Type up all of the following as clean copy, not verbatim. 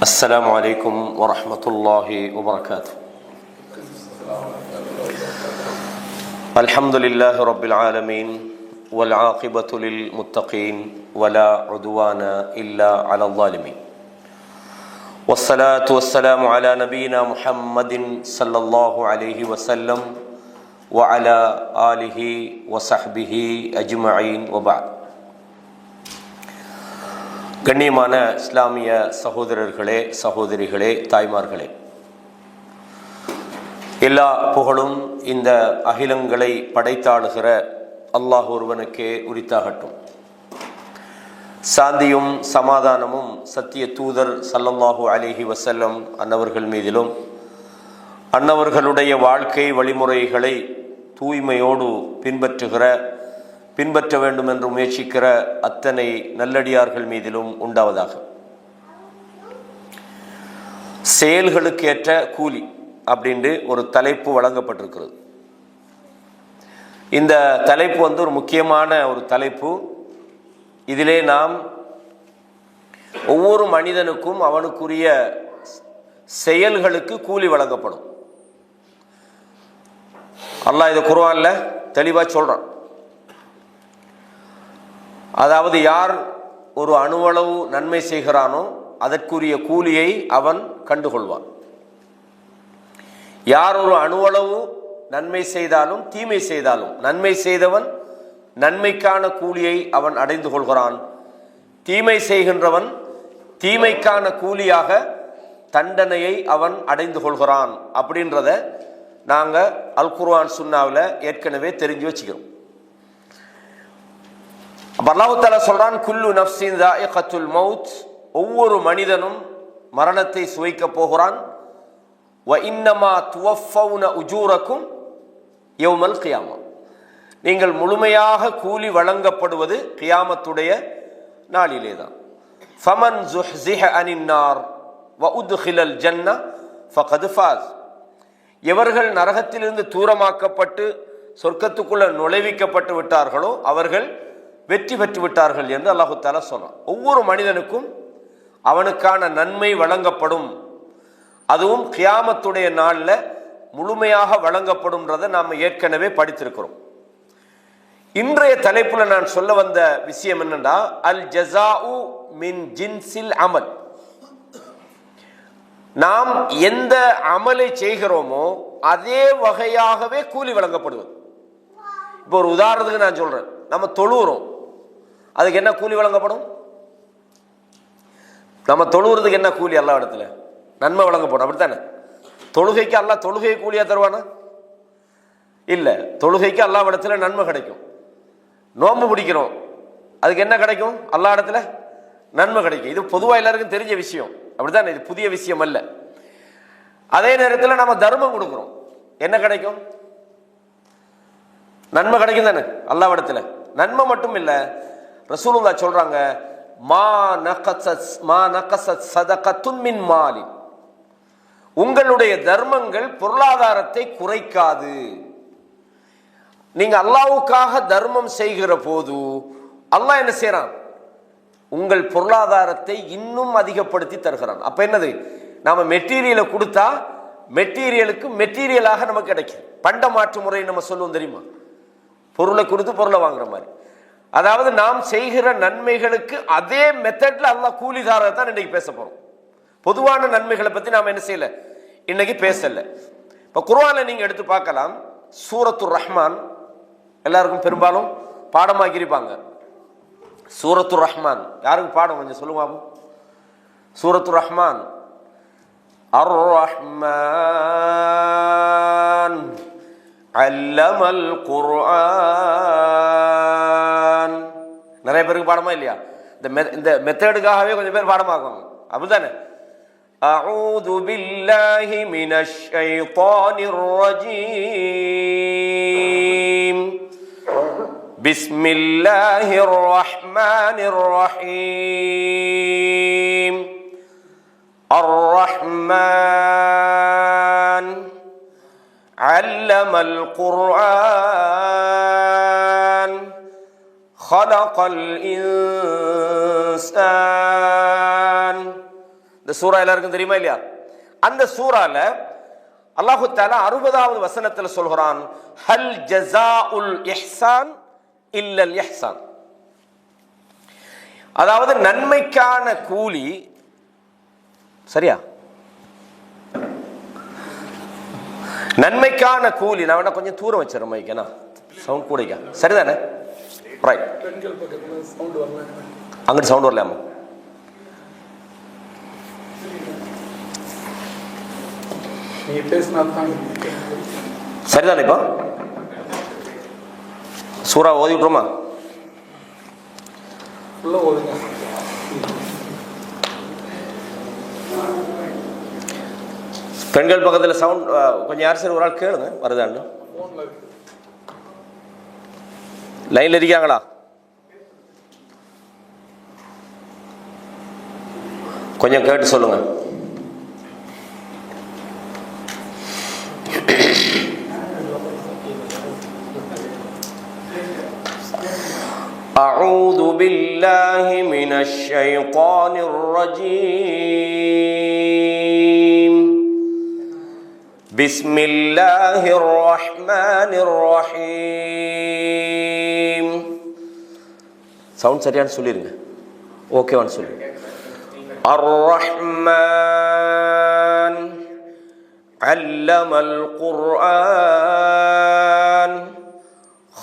السلام عليكم ورحمة الله وبركاته. الحمد لله رب العالمين والعاقبة للمتقين ولا عدوان إلا على الظالمين والصلاة والسلام على نبينا محمد صلى الله عليه وسلم وعلى آله وصحبه أجمعين وبعد. கண்ணியமான இஸ்லாமிய சகோதரர்களே, சகோதரிகளே, தாய்மார்களே, எல்லா புகழும் இந்த அகிலங்களை படைத்தாளுகிற அல்லாஹ் ஒருவனுக்கே உரித்தாகட்டும். சாந்தியும் சமாதானமும் சத்திய தூதர் ஸல்லல்லாஹு அலைஹி வஸல்லம் அன்னவர்கள் மீதிலும் அன்னவர்களுடைய வாழ்க்கை வழிமுறைகளை தூய்மையோடு பின்பற்ற வேண்டும் என்று முயற்சிக்கிற அத்தனை நல்லடியார்கள் மீதிலும் உண்டாவதாக. செயல்களுக்கு ஏற்ற கூலி அப்படின்ட்டு ஒரு தலைப்பு வழங்கப்பட்டிருக்கிறது. இந்த தலைப்பு ஒரு முக்கியமான ஒரு தலைப்பு. இதிலே நாம் ஒவ்வொரு மனிதனுக்கும் அவனுக்குரிய செயல்களுக்கு கூலி வழங்கப்படும். அல்லாஹ் இதை குர்ஆன்ல தெளிவா சொல்றான். அதாவது யார் ஒரு அணுவளவு நன்மை செய்கிறானோ அதற்குரிய கூலியை அவன் கண்டுகொள்வான். யார் ஒரு அணுவளவு நன்மை செய்தாலும் தீமை செய்தாலும் நன்மை செய்தவன் நன்மைக்கான கூலியை அவன் அடைந்து கொள்கிறான். தீமை செய்கின்றவன் தீமைக்கான கூலியாக தண்டனையை அவன் அடைந்து கொள்கிறான். அப்படின்றத நாங்கள் அல் குர்ஆன் சுன்னாவில் ஏற்கனவே தெரிஞ்சு வச்சுக்கிறோம். அல்லாஹ் தஆலா சொல்றான், குல்லு நஃப்ஸின் ذائقத்துல் மௌத், ஒவ்வொரு மனிதனும் மரணத்தை சுவைக்க போகிறான். வ இன்னமா துவஃபவுன உஜூரக்கும் யௌமல் கியாமா, நீங்கள் முழுமையாக கூலி வழங்கப்படுவது கியாமத்துடைய நாளிலே தான். ஃபமன் ஸுஹ்ஸிஹ அனின் நார் வ உத்கிலல் ஜன்ன ஃபகத் ஃபாஸ், எவர்கள் நரகத்திலிருந்து தூரமாக்கப்பட்டு சொர்க்கத்துக்குள்ள நுழைவிக்கப்பட்டு விட்டார்களோ அவர்கள் வெற்றி பெற்று விட்டார்கள் என்று அல்லாஹு தஆலா சொன்னான். ஒவ்வொரு மனிதனுக்கும் அவனுக்கான நன்மை வழங்கப்படும். அதுவும் கியாமத்துடைய நாளில் முழுமையாக வழங்கப்படும்ன்றதை நாம் ஏற்கனவே படித்திருக்கிறோம். இன்றைய தலைப்புல நான் சொல்ல வந்த விஷயம் என்னன்னா, அல் ஜஸாஉ மின் ஜின்சில் அமல். நாம் எந்த அமலை செய்கிறோமோ அதே வகையாகவே கூலி வழங்கப்படுவது. இப்போ ஒரு உதாரணத்துக்கு நான் சொல்றேன், நம்ம தொழுகிறோம், அதுக்கு என்ன கூலி வழங்கப்படும்? நம்ம தொழுகிறதுக்கு என்ன கூலி? அல்லாஹ் இடத்துல நன்மை வழங்கப்படும், அப்படித்தானே? தொழுகைக்கு அல்லாஹ் தொழுகை கூலியா தருவானா? இல்லை, தொழுகைக்கு அல்லாஹ் இடத்துல நன்மை கிடைக்கும். நோன்பு பிடிக்கிறோம், அதுக்கு என்ன கிடைக்கும்? அல்லாஹ் இடத்துல நன்மை கிடைக்கும். இது பொதுவாக எல்லாருக்கும் தெரிஞ்ச விஷயம், அப்படித்தானே? இது புதிய விஷயம் அல்ல. அதே நேரத்தில் நம்ம தர்மம் கொடுக்குறோம், என்ன கிடைக்கும்? நன்மை கிடைக்கும் தானே அல்லாஹ் இடத்துல. நன்மை மட்டும் இல்லை, ரசூலுல்லாஹ் சொல்றாங்க, மா நகஸத் ஸதகத்துன் மின் மாலி, உங்களுடைய தர்மங்கள் பொருளாதாரத்தை குறைக்காது. நீங்க அல்லாஹ்வுக்காக தர்மம் செய்கிற போது அல்லாஹ் என்ன செய்யறான்? உங்கள் பொருளாதாரத்தை இன்னும் அதிகப்படுத்தி தருகிறான். அப்ப என்னது? நாம மெட்டீரியலை கொடுத்தா மெட்டீரியலுக்கு மெட்டீரியலாக நமக்கு கிடைக்கும். பண்ட மாற்று முறை நம்ம சொல்லுவோம் தெரியுமா? பொருளை கொடுத்து பொருளை வாங்குற மாதிரி. அதாவது நாம் செய்கிற நன்மைகளுக்கு அதே மெத்தட்ல அல்லாஹ் கூலிதாரரை தான் இன்னைக்கு பேச போறோம். பொதுவான நன்மைகளை பத்தி நாம் என்ன செய்யல, இன்னைக்கு பேசல. இப்ப குர்ஆன்ல நீங்க எடுத்து பார்க்கலாம், சூரத்துர் ரஹ்மான் எல்லாருக்கும் பெரும்பாலும் பாடமாக்கி இருப்பாங்க. சூரத்துர் ரஹ்மான் யாருக்கு பாடம்? கொஞ்சம் சொல்லுங்க பாபு. சூரத்துர் ரஹ்மான், அர் ரஹ்மான் அல்லமல் குர்ஆன். நிறைய பேருக்கு பாடமா இல்லையா? இந்த மெத்தடுக்காகவே கொஞ்சம் பேர் பாடமாக்குவாங்க, அப்படிதானே? அஊது பில்லாஹி மினஷ் ஷைத்தானிர் ரஜீம், பிஸ்மில்லாஹிர் ரஹ்மானிர் ரஹீம். அர் ரஹ்மான் அல்லமல் குர்ஆன் خلق الإنسان இந்த சூரா எல்லாருக்கும் தெரியுமா இல்லையா? அந்த சூரால அல்லாஹு தஆலா 60வது வசனத்தில் சொல்கிறான், ஹல் ஜஸாஉல் இஹ்சான் இல்லல் இஹ்சான். அதாவது நன்மைக்கான கூலி, சரியா? நன்மைக்கான கூலி. நான் வேணா கொஞ்சம் தூரம் வச்சிடறேன் மைக்கேனா, சவுண்ட் கூடிக்க. சரிதானே? ரைட். அங்கிட்டு சவுண்ட் வரலாமா? சரிதானே? இப்போ சூரா ஓதி விட்டுருமா? பெண்கள் பக்கத்தில் சவுண்ட் கொஞ்சம் யார் சரி ஒரு ஆள் கேளுங்க, வருதான்னு. லைன்ல இருக்காங்களா? கொஞ்சம் கேட்டு சொல்லுங்க. أعوذ بالله من الشيطان الرجيم. بسم الله الرحمن الرحيم. சவுண்ட் சரியானு சொல்லிருங்க. ஓகேவான்னு சொல்லுங்க. الرحمن علم القرآن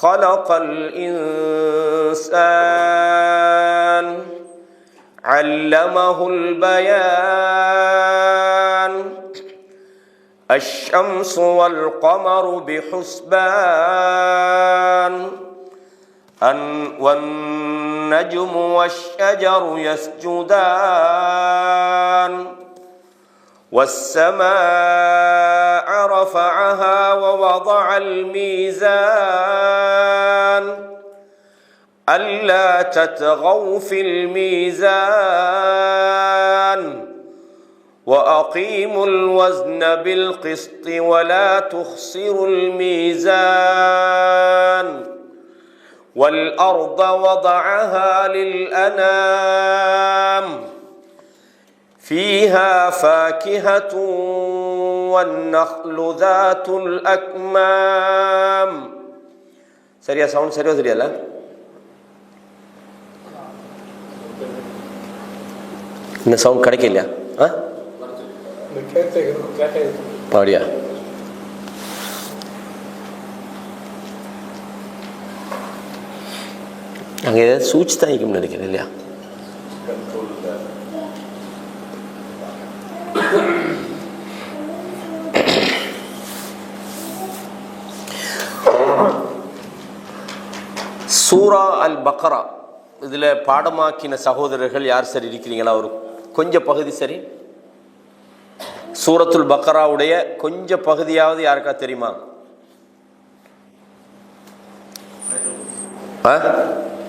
خلق الإنسان علمه البيان الشمس والقمر بحسبان والنجم والشجر يسجدان والسماء رفعها ووضع الميزان ألا تطغوا في الميزان وأقيموا الوزن بالقسط ولا تخسروا الميزان والأرض وضعها للأنام فيها فاكهة والنخل ذات الأكمام. சரியா? சவுண்ட் சரியா தெரியல? இந்த சவுண்ட் கிடைக்கலையா? அப்படியா? அங்கே ஏதாவது சூழ்ச்சி தான் இருக்கும்னு நினைக்கிறேன் இல்லையா? சூரா அல் பக்ரா இதில் பாடமாக்கின சகோதரர்கள் யார் சரி இருக்கிறீங்களா? ஒரு கொஞ்சம் பகுதி சரி, சூரத்துல் பக்ராவுடைய கொஞ்சம் பகுதியாவது யாருக்கா தெரியுமா?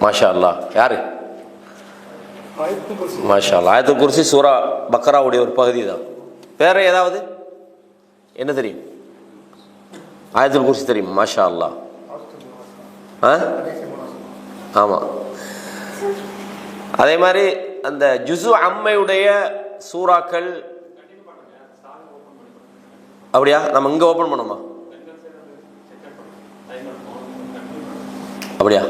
மாஷா அல்லாஹ். யாரு? மாஷா அல்லாஹ். ஆயத்துல் குர்சி சூரா பக்ராவுடைய ஒரு பகுதி தான். வேற ஏதாவது என்ன தெரியும்? ஆயத்துல் குர்சி தெரியும்? மாஷா அல்லாஹ். ஆமாம். அதே மாதிரி அந்த ஜுசு அம்மையுடைய சூறாக்கள் அப்படியா? நம்ம இங்கே ஓப்பன் பண்ணோமா? அப்படியா?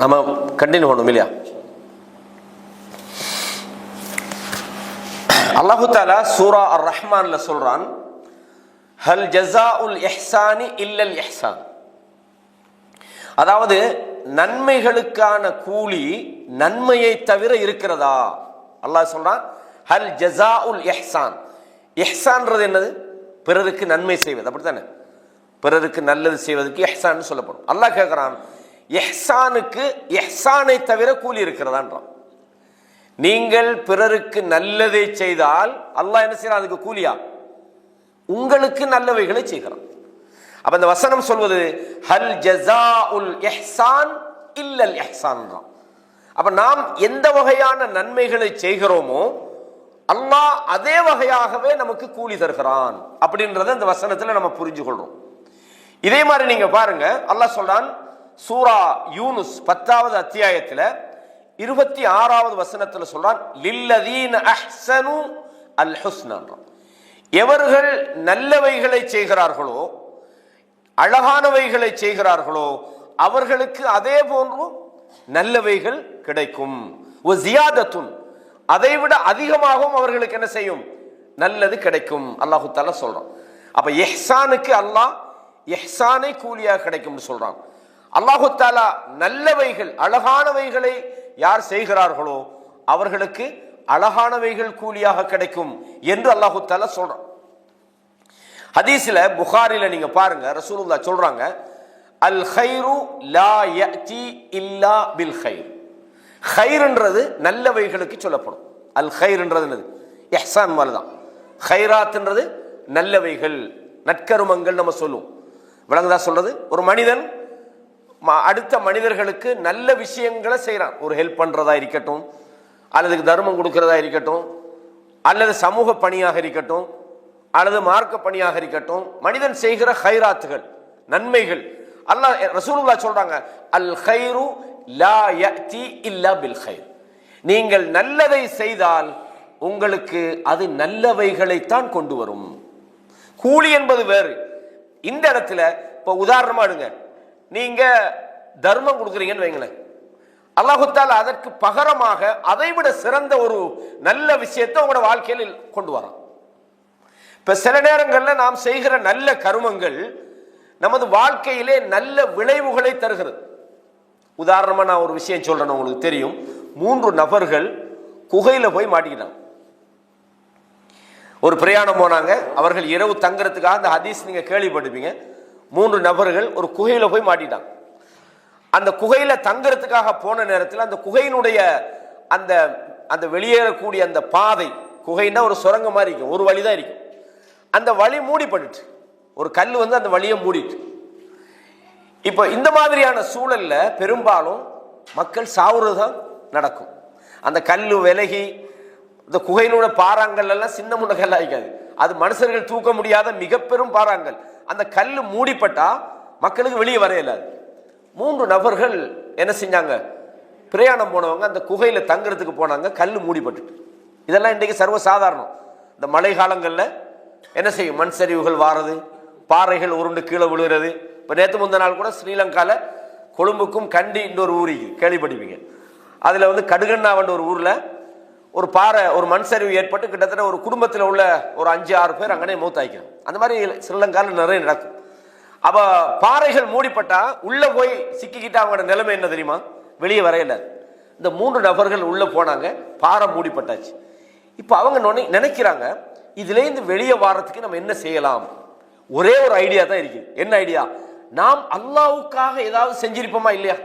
நம்ம கண்டினியூ பண்ணணும் இல்லையா? அல்லாஹு தஆலா சூரா அர் ரஹ்மான்ல சொல்றான், ஹல் ஜஸாஉல் இஹ்சானி இல்லல் இஹ்சான். அதாவது நன்மைகளுக்கான கூலி நன்மையை தவிர இருக்கிறதா? அல்லாஹ் சொல்றான், ஹல் ஜஸாஉல் இஹ்சான். இஹ்சான்றது என்னது? பிறருக்கு நன்மை செய்வது, அப்படித்தானே? பிறருக்கு நல்லது செய்வதற்கு இஹ்சான் சொல்லப்படும். அல்லாஹ் கேட்கிறான், இஹ்சானுக்கு இஹ்சானை தவிர கூலி இருக்கிறதான்றான். நீங்கள் பிறருக்கு நல்லதை செய்தால் அல்லாஹ் என்ன செய்யறான்? அதுக்கு கூலியா? உங்களுக்கு நல்லவைகளை செய்கிறான். அப்ப இந்த வசனம் சொல்வது ஹல் ஜஸாஉல் இஹ்சான் இல்லல் இஹ்சான். அப்ப நாம் எந்த வகையான நன்மைகளை செய்கிறோமோ அல்லாஹ் அதே வகையாகவே நமக்கு கூலி தருகிறான் அப்படின்றத இந்த வசனத்துல நம்ம புரிஞ்சு கொள்றோம். இதே மாதிரி நீங்க பாருங்க, அல்லாஹ் சொல்றான் சூரா யூனுஸ் 10வது அத்தியாயத்துல 26வது வசனத்துல சொல்றான், லில்லதீன அஹ்ஸனு அல் ஹுஸ்னா. எவர்கள் நல்லவைகளை செய்கிறார்களோ, அழகானவைகளை செய்கிறார்களோ, அவர்களுக்கு அதே போன்று நல்லவைகள் கிடைக்கும். ஜியாதத்துன், அதைவிட அதிகமாகவும் அவர்களுக்கு என்ன செய்யும், நல்லது கிடைக்கும். அல்லாஹு தஆலா சொல்றான். அப்ப இஹ்சானுக்கு அல்லாஹ் இஹ்சானை கூலியாக கிடைக்கும்னு சொல்றான். அல்லாஹு தஆலா நல்லவைகள் அழகானவைகளை யார் செய்கிறார்களோ அவர்களுக்கு அழகானவைகள் கூலியாக கிடைக்கும் என்று அல்லாஹு தஆலா சொல்றான். ஹதீஸ்ல புகாரில நீங்க பாருங்க, ரசூலுல்லாஹ் சொல்றாங்க, அல் கைரு லா யஅதி இல்லா பில் கைர். கைர்ன்றது நல்லவைகளுக்கு சொல்லப்படும். அல் கைர்ன்றது என்னது, இஹ்சான் மாதிரிதான். கைராத்ன்றது நல்லவைகள், நற்கருமங்கள் நம்ம சொல்லுவோம். விளங்குதா சொல்றது? ஒரு மனிதன் அடுத்த மனிதர்களுக்கு நல்ல விஷயங்களை செய்யறான். ஒரு ஹெல்ப் பண்றதா இருக்கட்டும், அல்லது தர்மம் கொடுக்கறதா இருக்கட்டும், அல்லது சமூக பணியாக இருக்கட்டும், அல்லது மார்க்க பணியாக இருக்கட்டும், மனிதன் செய்கிற கைராத்துகள் நன்மைகள், அல்லாஹ் ரசூலுல்லாஹ் சொல்றாங்க, அல் கைரு லா யஅதி இல்லா பில் கைர். நீங்கள் நல்லதை செய்தால் உங்களுக்கு அது நல்லவைகளைத்தான் கொண்டு வரும். கூலி என்பது வேறு. இந்த இடத்துல இப்ப உதாரணமா எடுங்க, நீங்க தர்மம் கொடுக்குறீங்கன்னு வைங்களேன், அல்லாஹு தஆலா அதற்கு பகரமாக அதைவிட சிறந்த ஒரு நல்ல விஷயத்தை உங்களோட வாழ்க்கையில் கொண்டு வரான். இப்ப சில நேரங்கள்ல நாம் செய்கிற நல்ல கருமங்கள் நமது வாழ்க்கையிலே நல்ல விளைவுகளை தருகிறது. உதாரணமா நான் ஒரு விஷயம் சொல்றேன், உங்களுக்கு தெரியும். 3 நபர்கள் குகையில போய் மாட்டிக்கிட்டாங்க. ஒரு பிரயாணம் போனாங்க, அவர்கள் இரவு தங்குறதுக்காக, அந்த ஹதீஸ் நீங்க கேள்விப்பட்டிருப்பீங்க. 3 நபர்கள் ஒரு குகையில போய் மாட்டிட்டாங்க. அந்த குகையில தங்குறதுக்காக போன நேரத்தில் அந்த குகையினுடைய அந்த அந்த வெளியேறக்கூடிய அந்த பாதை, குகைன்னா ஒரு சுரங்க மாதிரி இருக்கும், ஒரு வழிதான் இருக்கும். அந்த வழி மூடிப்பட்டுட்டு, ஒரு கல் வந்து அந்த வழியை மூடிட்டு. இப்ப இந்த மாதிரியான சூழல்ல பெரும்பாலும் மக்கள் சாவுறது தான் நடக்கும். அந்த கல்லு விலகி இந்த குகையினோட பாறாங்கல் எல்லாம் சின்ன முன்ன கல் ஆகிக்காது, அது மனுஷர்கள் தூக்க முடியாத மிக பெரும் பாறாங்கல். அந்த கல்லு மூடிப்பட்டா மக்களுக்கு வெளியே வர இயலாது. 3 நபர்கள் என்ன செஞ்சாங்க, பிரயாணம் போனவங்க அந்த குகையில தங்குறதுக்கு போனாங்க, கல்லு மூடிப்பட்டுட்டு. இதெல்லாம் இன்றைக்கு சர்வசாதாரணம். இந்த மழை காலங்கள்ல என்ன செய்யும், மண் சரிவுகள் வாரது, பாறைகள் உருண்டு கீழே விழுகிறது. இப்போ நேற்று முந்த நாள் கூட ஸ்ரீலங்காவில் கொழும்புக்கும் கண்டி இன்னொரு ஊருக்கு கேள்விப்பட்டிருப்பீங்க. அதில் வந்து கடுகண்ணாவன்ற ஒரு ஊரில் ஒரு பாறை, ஒரு மண் சரிவு ஏற்பட்டு கிட்டத்தட்ட ஒரு குடும்பத்தில் உள்ள ஒரு 5-6 பேர் அங்கனே மூத்தாய்க்கணும். அந்த மாதிரி ஸ்ரீலங்காவில் நிறைய நடக்கும். அப்போ பாறைகள் மூடிப்பட்டா உள்ள போய் சிக்கிக்கிட்டு அவங்களோட நிலைமை என்ன தெரியுமா, வெளியே வரையில. இந்த 3 நபர்கள் உள்ள போனாங்க, பாறை மூடிப்பட்டாச்சு. இப்போ அவங்க நினைக்கிறாங்க, இதுலேருந்து வெளியே வாரத்துக்கு நம்ம என்ன செய்யலாம். ஒரே ஒரு ஐடியா தான் இருக்குது. என்ன ஐடியா, நாம் அல்லாஹ்வுக்காக ஏதாவது செஞ்சிருப்போமா இல்லையா,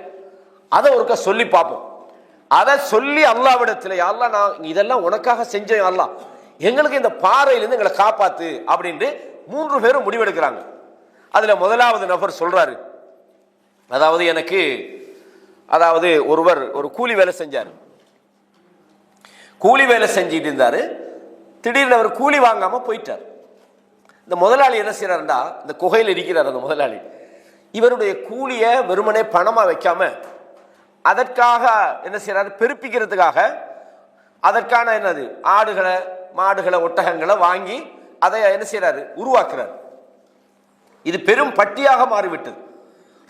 அதை ஒருக்க சொல்லி பார்ப்போம். அதை சொல்லி அல்லாஹ்விடத்தில், அல்லாஹ் நான் இதெல்லாம் உனக்காக செஞ்சேன், அல்லாஹ் எங்களுக்கு இந்த பாறையிலிருந்து எங்களை காப்பாத்து அப்படின்ட்டு 3 பேரும் முடிவெடுக்கிறாங்க. அதுல முதலாவது நபர் சொல்றாரு, அதாவது ஒருவர் ஒரு கூலி வேலை செஞ்சார். கூலி வேலை செஞ்சிட்டு இருந்தாரு. திடீர்னு அவர் கூலி வாங்காம போயிட்டார். இந்த முதலாளி என்ன செய்யறாருண்டா, இந்த குகையில் இருக்கிறார் அந்த முதலாளி, இவருடைய கூலியை வெறுமனே பணமா வைக்காம அதற்காக என்ன செய்யறாரு, பெருப்பிக்கிறதுக்காக அதற்கான என்னது ஆடுகளை மாடுகளை ஒட்டகங்களை வாங்கி அதை என்ன செய்யறாரு, உருவாக்குறாரு. இது பெரும் பட்டியாக மாறிவிட்டது.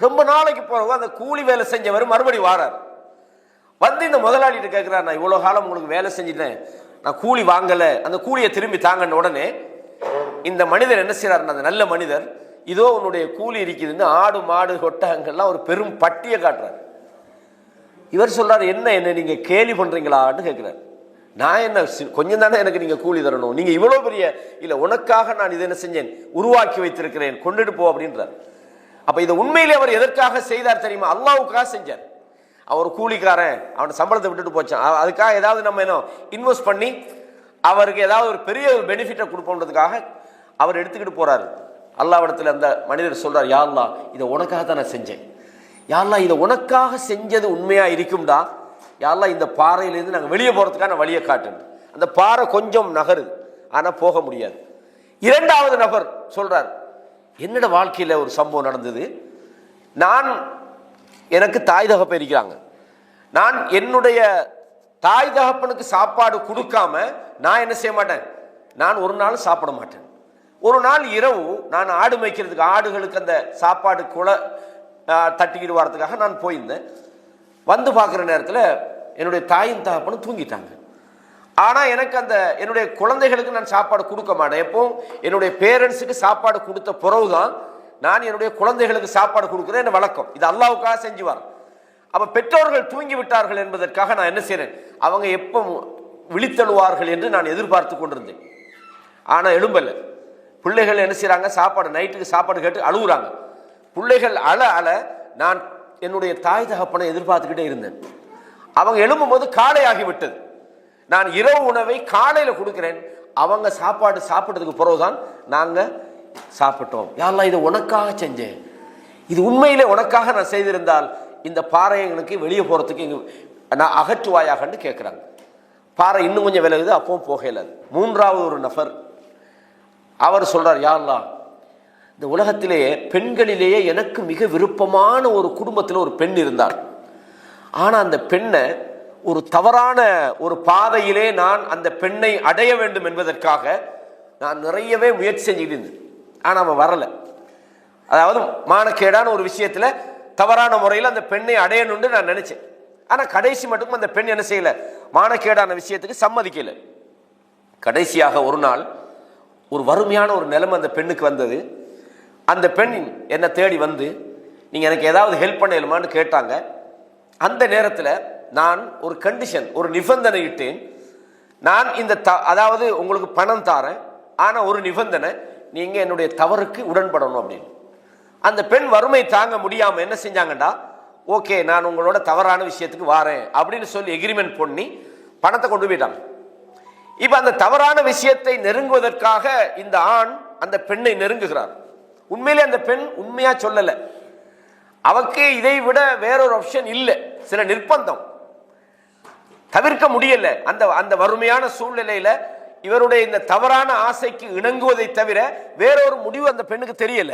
ரொம்ப நாளைக்கு போறவங்க அந்த கூலி வேலை செஞ்சவர் மறுபடி வாரார். வந்து இந்த முதலாளிகிட்ட கேட்கிறார், நான் இவ்வளவு காலம் உங்களுக்கு வேலை செஞ்சிட்டேன், நான் கூலி வாங்கல, அந்த கூலியை திரும்பி தாங்கன்னு. உடனே இந்த மனிதர் என்ன செய்யறாரு, அந்த நல்ல மனிதர், இதோ உன்னுடைய கூலி இருக்குதுன்னு ஆடு மாடு ஒட்டகங்கள்லாம் ஒரு பெரும் பட்டியை காட்டுறாரு. இவர் சொல்றாரு, என்ன நீங்க கேலி பண்றீங்களான்னு கேட்கிறார். நான் என்ன, கொஞ்சம் தானே எனக்கு நீங்க கூலி தரணும், நீங்க இவ்வளவு பெரிய, இல்ல உனக்காக நான் இதை என்ன செஞ்சேன், உருவாக்கி வைத்திருக்கிறேன், கொண்டுட்டு போ அப்படின்றார். அப்ப இதை உண்மையிலே அவர் எதற்காக செய்தார் தெரியுமா, அல்லாஹ்வுக்காக செஞ்சார். அவர் கூலிக்காரன், அவன் சம்பளத்தை விட்டுட்டு போச்சான், அதுக்காக ஏதாவது நம்ம என்ன இன்வெஸ்ட் பண்ணி அவருக்கு ஏதாவது ஒரு பெரிய ஒரு பெனிஃபிட்டை கொடுப்போன்றதுக்காக அவர் எடுத்துக்கிட்டு போறாரு. அல்லாஹ்விடத்தில் அந்த மனிதர் சொல்றார், யா அல்லாஹ் இதை உனக்காக தான் நான் செஞ்சேன், யா அல்லாஹ் இதை உனக்காக செஞ்சது உண்மையா இருக்கும்டா, யா அல்லாஹ் இந்த பாறையிலிருந்து நாங்கள் வெளியே போறதுக்கான வழியை காட்டுன்னு. அந்த பாறை கொஞ்சம் நகருது, ஆனா போக முடியாது. 2வது நபர் சொல்றார், என்னோட வாழ்க்கையில ஒரு சம்பவம் நடந்தது, எனக்கு தாய் தகப்பன் இருக்கிறாங்க, நான் என்னுடைய தாய் தகப்பனுக்கு சாப்பாடு கொடுக்காம நான் என்ன செய்ய மாட்டேன், நான் ஒரு நாள் சாப்பிட மாட்டேன். ஒரு நாள் இரவு நான் ஆடு மேய்க்கிறதுக்கு, ஆடுகளுக்கு அந்த சாப்பாடு தட்டிக்கிட்டு வரதுக்காக நான் போயிருந்தேன். வந்து பார்க்குற நேரத்தில் என்னுடைய தாயும் தகப்பனும் தூங்கிட்டாங்க. ஆனால் எனக்கு அந்த என்னுடைய குழந்தைகளுக்கு நான் சாப்பாடு கொடுக்க மாட்டேன். எப்போ என்னுடைய பேரண்ட்ஸுக்கு சாப்பாடு கொடுத்த பிறகுதான் நான் என்னுடைய குழந்தைகளுக்கு சாப்பாடு கொடுக்குறேன், என்ன வழக்கம். இது அல்லாஹ்வுக்காக செஞ்சுவார். அப்போ பெற்றோர்கள் தூங்கி விட்டார்கள் என்பதற்காக நான் என்ன செய்கிறேன், அவங்க எப்போ விழித்தெழுவார்கள் என்று நான் எதிர்பார்த்து கொண்டிருந்தேன். ஆனால் எழும்பல. பிள்ளைகள் என்ன செய்கிறாங்க, சாப்பாடு நைட்டுக்கு சாப்பாடு கேட்டு அழுகுறாங்க. பிள்ளைகள் அழ அழ நான் என்னுடைய தாய் தகப்பனை எதிர்பார்த்துக்கிட்டே இருந்தேன். அவங்க எழும்பும்போது காலை ஆகிவிட்டது. நான் இரவு உணவை காலையில் கொடுக்கிறேன். அவங்க சாப்பாடு சாப்பிட்டதுக்கு பிறகுதான் நாங்கள் சாப்பிட்டோம். யா அல்லாஹ், இது உனக்காக செஞ்சேன், இது உண்மையிலே உனக்காக நான் செய்திருந்தால் இந்த பாறை எங்களுக்கு வெளியே போகிறதுக்கு நான் அகற்றுவாயாகன்னு கேட்குறாங்க. பாறை இன்னும் கொஞ்சம் விலகுது, அப்பவும் போகல. மூன்றாவது ஒரு நபர் அவர் சொல்றார், யா அல்லாஹ், இந்த உலகத்திலேயே பெண்களிலேயே எனக்கு மிக விருப்பமான ஒரு குடும்பத்தில் ஒரு பெண் இருந்தார். ஆனால் அந்த பெண்ணை ஒரு தவறான ஒரு பாதையிலே நான் அந்த பெண்ணை அடைய வேண்டும் என்பதற்காக நான் நிறையவே முயற்சி செஞ்சுக்கிட்டு இருந்தேன். ஆனால் அவன் வரலை. அதாவது மானக்கேடான ஒரு விஷயத்தில் தவறான முறையில் அந்த பெண்ணை அடையணும்னு நான் நினைச்சேன். ஆனால் கடைசி மட்டும் அந்த பெண் என்ன செய்யலை, மானக்கேடான விஷயத்துக்கு சம்மதிக்கலை. கடைசியாக ஒரு நாள் ஒரு வறுமையான ஒரு நிலைமை அந்த பெண்ணுக்கு வந்தது. அந்த பெண் என்னை தேடி வந்து, நீங்கள் எனக்கு ஏதாவது ஹெல்ப் பண்ணலுமான்னு கேட்டாங்க. அந்த நேரத்தில் நான் ஒரு கண்டிஷன், ஒரு நிபந்தனை இட்டேன். நான் இந்த அதாவது உங்களுக்கு பணம் தாரேன், ஆனால் ஒரு நிபந்தனை, நீங்கள் என்னுடைய தவறுக்கு உடன்படணும் அப்படின்னு. அந்த பெண் வறுமை தாங்க முடியாமல் என்ன செஞ்சாங்கண்டா, ஓகே நான் உங்களோட தவறான விஷயத்துக்கு வாரேன் அப்படின்னு சொல்லி எக்ரிமெண்ட் பண்ணி பணத்தை கொண்டு போயிட்டாங்க. இப்போ அந்த தவறான விஷயத்தை நெருங்குவதற்காக இந்த ஆண் அந்த பெண்ணை நெருங்குகிறார். உண்மையிலே அந்த பெண் உண்மையா சொல்லலை, அவருக்கு இதை விட வேறொரு ஆப்ஷன் இல்லை, சில நிர்பந்தம் தவிர்க்க முடியல. அந்த அந்த வறுமையான சூழ்நிலையில இவருடைய இந்த தவறான ஆசைக்கு இணங்குவதை தவிர வேறொரு முடிவு அந்த பெண்ணுக்கு தெரியல.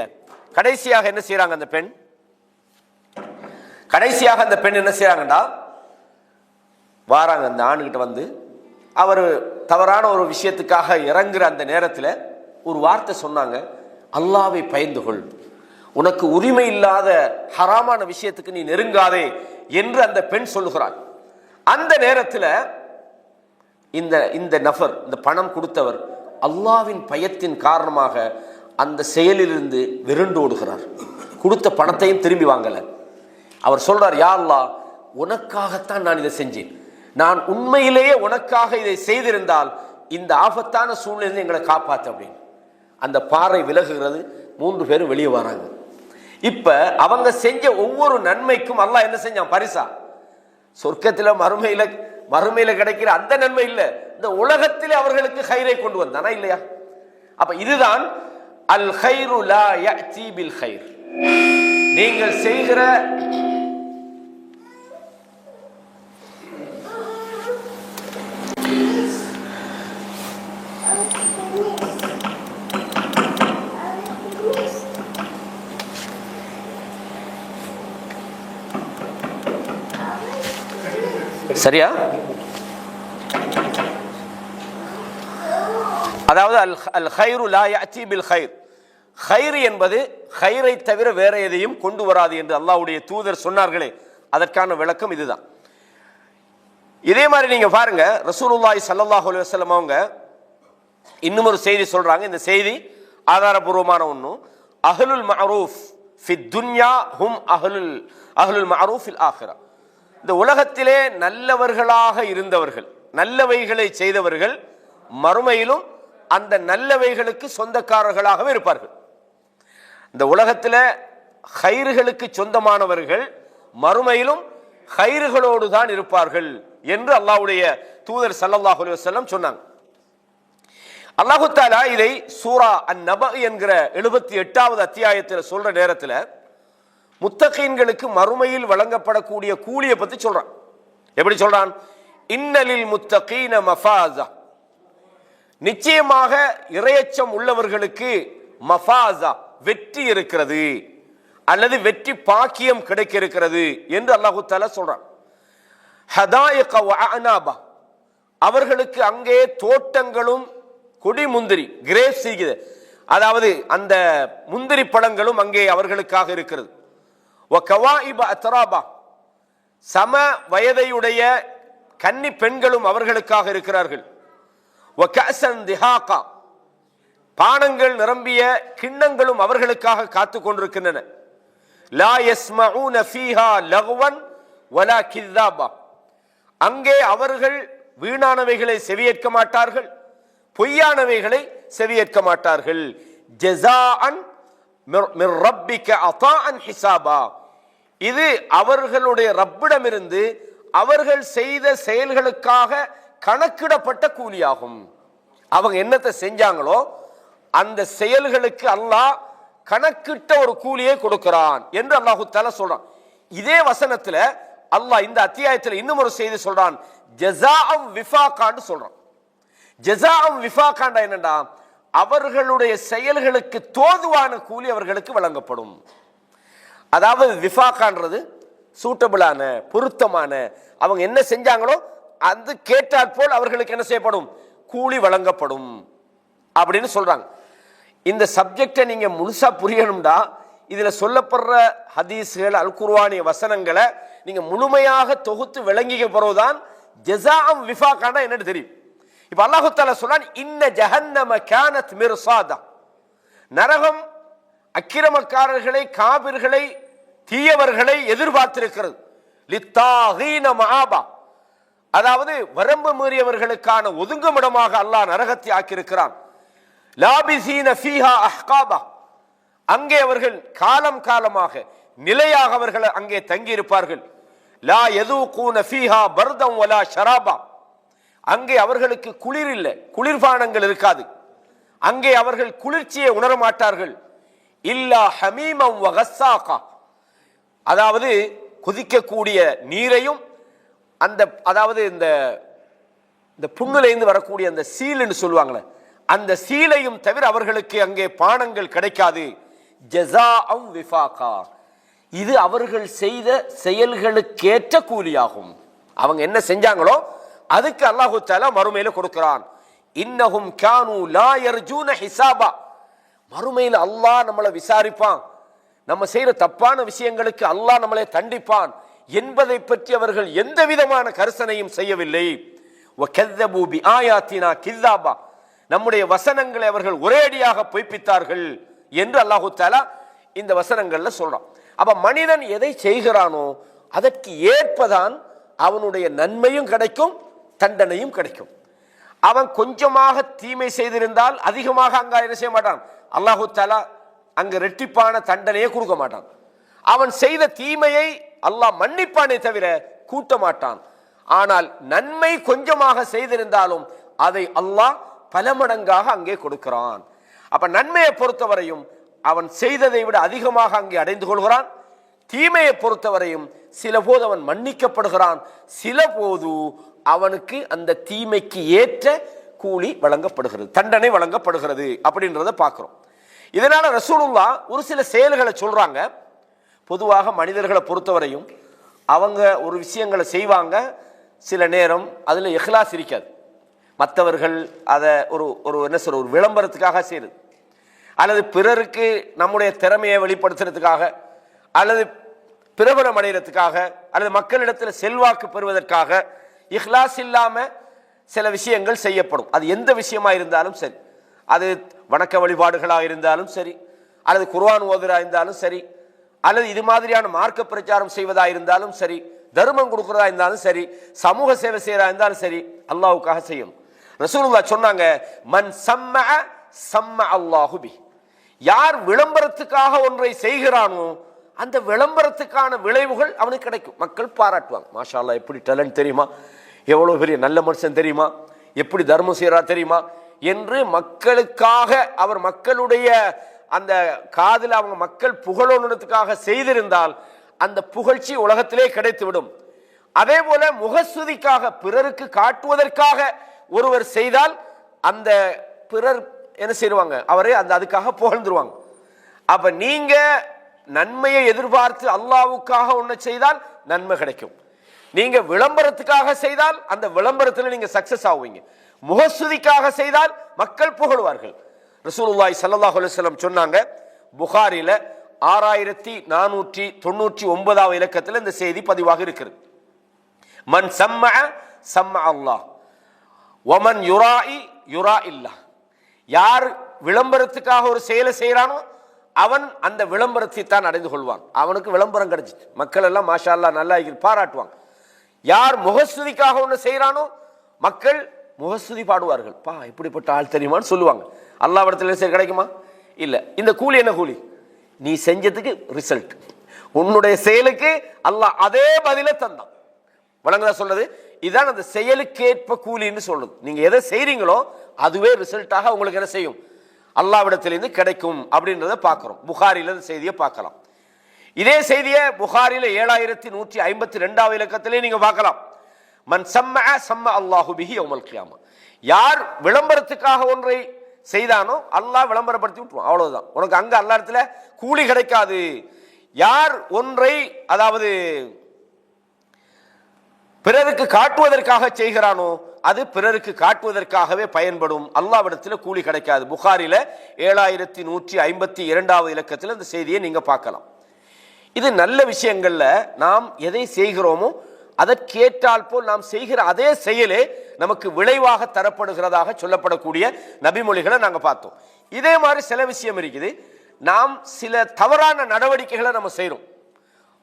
கடைசியாக என்ன செய்யறாங்க, அந்த பெண் என்ன செய்யறாங்கடா, வாராங்க அந்த ஆணுகிட்ட வந்து, அவர் தவறான ஒரு விஷயத்துக்காக இறங்குற அந்த நேரத்தில் ஒரு வார்த்தை சொன்னாங்க, அல்லாஹ்வை பயந்து கொள், உனக்கு உரிமை இல்லாத ஹராமான விஷயத்துக்கு நீ நெருங்காதே என்று அந்த பெண் சொல்லுகிறாள். அந்த நேரத்தில் இந்த நபர், இந்த பணம் கொடுத்தவர், அல்லாஹ்வின் பயத்தின் காரணமாக அந்த செயலிலிருந்து விருண்டு ஓடுகிறார். கொடுத்த பணத்தையும் திரும்பி வாங்கல. அவர் சொல்றார், யா அல்லாஹ், உனக்காகத்தான் நான் இதை செஞ்சேன், நான் உண்மையிலேயே உனக்காக இதை செய்திருந்தால் இந்த ஆபத்தான சூழ்நிலை எங்களை காப்பாற்று அப்படின்னு. அந்த பாறை விலகுகிறது, 3 பேரும் வெளியே வராங்க. இப்ப அவங்க செஞ்ச ஒவ்வொரு நன்மைக்கும் அல்லாஹ் என்ன செஞ்சான், பரிசா சொர்க்கத்தில் மறுமையில கிடைக்கிற அந்த நன்மை இல்லை, இந்த உலகத்திலே அவர்களுக்கு ஹைரை கொண்டு வந்தானா இல்லையா? அப்ப இதுதான் அல் ஹைரு லா யஅதி பில் ஹைர். நீங்கள் செய்கிற சரியா, அதாவது அல் ஹைரு லா யஅதி பில் ஹைர், ஹைர் என்பது ஹைரை தவிர வேற எதையும் கொண்டு வராது என்று அல்லாஹ்வுடைய தூதர் சொன்னார்களே, அதற்கான விளக்கம் இதுதான். இதே மாதிரி நீங்க பாருங்க, ரசூலுல்லாஹி ஸல்லல்லாஹு அலைஹி வஸல்லம் அவங்க இன்னும் ஒரு செய்தி சொல்றாங்க. இந்த செய்தி ஆதாரபூர்வமான ஒன்று. அஹ்லுல் மஅரூஃப் ஃபி துன்யா ஹும் அஹ்லுல் மஅரூஃப் ஃபில் ஆখিরা. இந்த உலகத்திலே நல்லவர்களாக இருந்தவர்கள், நல்லவைகளை செய்தவர்கள், மறுமையிலும் அந்த நல்லவைகளுக்கு சொந்தக்காரர்களாகவே இருப்பார்கள். இந்த உலகத்தில் ஹைர்களுக்கு சொந்தமானவர்கள் மறுமையிலும் ஹைர்களோடு தான் இருப்பார்கள் என்று அல்லாஹ்வுடைய தூதர் ஸல்லல்லாஹு அலைஹி வஸல்லம் சொன்னாங்க. அல்லாஹ் தஆலா இதை சூரா அன்-நபா என்கிற 78வது அத்தியாயத்தில் சொல்ற நேரத்தில் முத்தகீன்களுக்கு மறுமையில் வழங்கப்படக்கூடிய கூலியை பத்தி சொல்றான். எப்படி சொல்றான்? இன்னலில் முத்தகீன மஃபாஸா, நிச்சயமாக இறையச்சம் உள்ளவர்களுக்கு மஃபாஸா, வெற்றி இருக்கிறது அல்லது வெற்றி பாக்கியம் கிடைக்க இருக்கிறது என்று அல்லாஹ் தஆலா சொல்றான். ஹதாயிக வ அஅனாபா, அவர்களுக்கு அங்கே தோட்டங்களும் கொடி முந்திரி கிரேப்ஸ் இருக்குது, அதாவது அந்த முந்திரி பழங்களும் அங்கே அவர்களுக்காக இருக்கிறது. வ கவாயிப அத்ராபா, சம வயதையுடைய கன்னி பெண்களும் அவர்களுக்காக இருக்கிறார்கள். வ கஅஸன் திஹாகா, பானங்கள் நிரம்பிய கிண்ணங்களும் அவர்களுக்காக காத்து கொண்டிருக்கின்றன. லா யஸ்மஊன ஃபீஹா லக்வன் வலா கிஸாபா, அங்கே அவர்கள் வீணானவைகளை செவியேற்க மாட்டார்கள், பொய்யானவைகளை செவியேற்க மாட்டார்கள். ஜஸாஅன் மிர் ரப்பிக அதாஅன் ஹிசாபா, இது அவர்களுடைய ரப்பிடமிருந்து அவர்கள் செய்த செயல்களுக்காக கணக்கிடப்பட்ட கூலியாகும். அவங்க என்னத்தை செஞ்சாங்களோ அந்த செயல்களுக்கு அல்லாஹ் கணக்கிட்ட ஒரு கூலியை கொடுக்கிறான் என்று அல்லாஹு தஆலா சொல்றான். இதே வசனத்துல அல்லாஹ் இந்த அத்தியாயத்தில் இன்னும் ஒரு செய்தி சொல்றான், ஜஸாஅம் விஃபாகான்னு சொல்றான். ஜஸாஅம் விஃபாகாண்டா என்னடா, அவர்களுடைய செயல்களுக்கு தோதுவான கூலி அவர்களுக்கு வழங்கப்படும். அதாவது விஃபாகான்றது சூட்டபிளான, பொருத்தமான, அவங்க என்ன செஞ்சாங்களோ அது கேட்டாற்போல் அவர்களுக்கு என்ன செய்யப்படும், கூலி வழங்கப்படும் அப்படின்னு சொல்றாங்க. இந்த சப்ஜெக்டை நீங்க முழுசா புரியணும்டா இதுல சொல்லப்படுற ஹதீஸ்கள் அல் குர்ஆனிய வசனங்களை நீங்க முழுமையாக தொகுத்து விளங்கிக்க போறதுதான் ஜஸாஅம் விஃபாகானா என்னன்னு தெரியும். இப்ப அல்லாஹ் தஆலா சொல்றான், இன்ன ஜஹன்னம கானத் மிர்சாதா, நரகம் அக்கிரமக்காரர்களை, காபிர்களை, தீயவர்களை எதிர்பார்த்திருக்கிறது. லித்தாகீன மஆபா, அதாவது வரம்பு மீறியவர்களுக்கான ஒதுங்குமிடமாக அல்லாஹ் நரகத்தை ஆக்கியிருக்கிறான். லாபிசீன ஃபீஹா அஹ்காபா, அங்கே அவர்கள் காலம் காலமாக நிலையாக அவர்கள் அங்கே தங்கி இருப்பார்கள். லா யதூகூன ஃபீஹா பர்தம் வலா ஷராபா, அங்கே அவர்களுக்கு குளிர் இல்லை, குளிர்பானங்கள் இருக்காது, அங்கே அவர்கள் குளிர்ச்சியை உணர மாட்டார்கள். இல்லா ஹமீமம் வ கஸ்ஸாகா, அதாவது கொதிக்கக்கூடிய நீரையும் அந்த அதாவது இந்த புண்ணுலேருந்து வரக்கூடிய அந்த சீல்னு சொல்லுவாங்களே அந்த சீலையும் தவிர அவர்களுக்கு அங்கே பானங்கள் கிடைக்காது. ஜஸாஅம் விஃபாகா, இது அவர்கள் செய்த செயல்களுக்கேற்ற கூலியாகும். அவங்க என்ன செஞ்சாங்களோ அதுக்கு அல்லாஹு தஆலா மறுமையில கொடுக்கிறான். இன்னஹும் கானூ லா யர்ஜூன ஹிசாபா, மறுமையில அல்லாஹ் நம்மளை விசாரிப்பான், நம்ம செய்யற தப்பான விஷயங்களுக்கு அல்லாஹ் நம்மளை தண்டிப்பான் என்பதை பற்றி அவர்கள் எந்த விதமான கரிசனையும் செய்யவில்லை. வகذبு பிஆயாத்தினா கிஸாபா, நம்முடைய வசனங்களை அவர்கள் ஒரேடியாக பொய்ப்பித்தார்கள் என்று அல்லாஹு தஆலா இந்த வசனங்கள்ல சொல்றான். அப்ப மனிதன் எதை செய்கிறானோ அதற்கு ஏற்பதான் அவனுடைய நன்மையும் கிடைக்கும், தண்டனையும் கிடைக்கும். அவன் கொஞ்சமாக தீமை செய்திருந்தால் அதிகமாக அங்க என்ன செய்ய மாட்டான், அல்லாஹு தஆலா அங்கு ரெட்டிப்பான தண்டனையை கொடுக்க மாட்டான். அவன் செய்த தீமையை அல்லாஹ் மன்னிப்பானே தவிர கூட்ட மாட்டான். ஆனால் நன்மை கொஞ்சமாக செய்திருந்தாலும் அதை அல்லாஹ் பல மடங்காக அங்கே கொடுக்கிறான். அப்ப நன்மையை பொறுத்தவரையும் அவன் செய்ததை விட அதிகமாக அங்கே அடைந்து கொள்கிறான். தீமையை பொறுத்தவரையும் சில போது அவன் மன்னிக்கப்படுகிறான், சில போது அவனுக்கு அந்த தீமைக்கு ஏற்ற கூலி வழங்கப்படுகிறது, தண்டனை வழங்கப்படுகிறது அப்படின்றத பார்க்கிறோம். இதனால ரசூலுல்லாஹ் ஒரு சில செயல்களை சொல்றாங்க. பொதுவாக மனிதர்களை பொறுத்தவரையும் அவங்க ஒரு விஷயங்களை செய்வாங்க, சில நேரம் அதுல இஹ்லாஸ் இருக்காது. மற்றவர்கள் அதை ஒரு என்ன சொல்ற ஒரு விளம்பரத்துக்காக செய்யுது, அல்லது பிறருக்கு நம்முடைய திறமையை வெளிப்படுத்துறதுக்காக, அல்லது பிரபலம் அடைகிறதுக்காக, அல்லது மக்களிடத்தில் செல்வாக்கு பெறுவதற்காக இஹ்லாஸ் இல்லாம சில விஷயங்கள் செய்யப்படும். அது எந்த விஷயமா இருந்தாலும் சரி, அது வணக்க வழிபாடுகளாக இருந்தாலும் சரி, அல்லது குர்ஆன் ஓதுறா இருந்தாலும் சரி, அல்லது இது மாதிரியான மார்க்க பிரச்சாரம் செய்வதா இருந்தாலும் சரி, தர்மம் கொடுக்கிறதா இருந்தாலும் சரி, சமூக சேவை செய்யறதா இருந்தாலும் சரி, அல்லாஹ்வுக்காக செய்யணும். ரசூலுல்லாஹ் சொன்னாங்க, மன் சம்மஅ சம்மஅ அல்லாஹு பி, யார் விளம்பரத்துக்காக ஒன்றை செய்கிறானோ அந்த விளம்பரத்துக்கான விளைவுகள் அவனுக்கு கிடைக்கும். மக்கள் பாராட்டுவாங்க, மாஷா அல்லாஹ் எப்படி டேலண்ட் தெரியுமா, எவ்வளவு பெரிய நல்ல மனுஷன் தெரியுமா, எப்படி தர்மம் செய்யறா தெரியுமா என்று மக்களுக்காக அவர் மக்களுடைய அந்த காதில் அவங்க மக்கள் புகழோனத்துக்காக செய்திருந்தால் அந்த புகழ்ச்சி உலகத்திலே கிடைத்துவிடும். அதே போல முகஸ்துதிக்காக பிறருக்கு காட்டுவதற்காக ஒருவர் செய்தால் அந்த பிறர் என்ன செய்வாங்க, அவரே அந்த அதுக்காக புகழ்ந்துருவாங்க. அப்ப நீங்க நன்மையை எதிர்பார்த்து அல்லாஹ்வுக்காக ஒன்றை செய்தால் நன்மை கிடைக்கும். நீங்க விளம்பரத்துக்காக செய்தால் அந்த விளம்பரத்தில் நீங்க சக்சஸ் ஆவீங்க. முகஸ்துதிக்காக செய்தால் மக்கள் புகழ்வார்கள். ரசூலுல்லாஹி ஸல்லல்லாஹு அலைஹி வஸல்லம் சொன்னாங்க, புகாரில 6499 இலக்கத்தில் இந்த செய்தி பதிவாக இருக்கிறது. மன் சம்மஅ சம்மஅ அல்லாஹ் வமன் யுராஇ யுராஇல்லாஹ். யார் விளம்பரத்துக்காக ஒரு செயலை செய்யறானோ அவன் அந்த விளம்பரத்தை தான் அடைந்து கொள்வான். அவனுக்கு விளம்பரம் கிடைச்சிட்டு மக்கள் எல்லாம் மாஷா அல்லாஹ் நல்லா பாராட்டுவாங்க. யார் முகஸ்துதிக்காக ஒன்று செய்யறானோ மக்கள் முகஸ்துதி பாடுவார்கள். பா இப்படிப்பட்ட ஆள் தெரியுமான்னு சொல்லுவாங்க. அல்லாஹ்விடத்தில் சரி கிடைக்குமா? இல்ல. இந்த கூலி என்ன கூலி? நீ செஞ்சதுக்கு ரிசல்ட், உன்னுடைய செயலுக்கு அல்லாஹ் அதே பதில தந்தான். வழங்குதா சொல்றது? இதுதான் அந்த செயலுக்கேற்ப கூலின்னு சொல்றது. நீங்க எதை செய்றீங்களோ அதுவே ரிசல்ட்டாக உங்களுக்கு என்ன செய்யும்? அல்லாஹ்விடத்திலிருந்து கிடைக்கும் அப்படின்றத பார்க்கிறோம். புகாரில இந்த செய்தியை பார்க்கலாம். இதே செய்தியை புகாரில 7152 இலக்கத்திலே நீங்க பார்க்கலாம். மன் சம்மஅ சம்மஅ அல்லாஹு பிஹி யௌமல் கியாமா. யார் விளம்பரத்துக்காக ஒன்றை செய்தானோ அல்லாஹ் விளம்பரப்படுத்தி விட்டுருவான். அவ்வளவுதான். உனக்கு அங்க அல்லாஹ் இடத்துல கூலி கிடைக்காது. யார் ஒன்றை அதாவது பிறருக்கு காட்டுவதற்காக செய்கிறானோ அது பிறருக்கு காட்டுவதற்காகவே பயன்படும். அல்லாஹ்விடத்தில் கூலி கிடைக்காது. புகாரில 7152 இலக்கத்தில் இந்த செய்தியை நீங்க பார்க்கலாம். இது நல்ல விஷயங்கள்ல நாம் எதை செய்கிறோமோ அதற்கேற்றால் போல் நாம் செய்கிற அதே செயலே நமக்கு விளைவாக தரப்படுகிறதாக சொல்லப்படக்கூடிய நபிமொழிகளை நாங்க பார்த்தோம். இதே மாதிரி சில விஷயம் இருக்குது. நாம் சில தவறான நடவடிக்கைகளை நம்ம செய்யறோம்,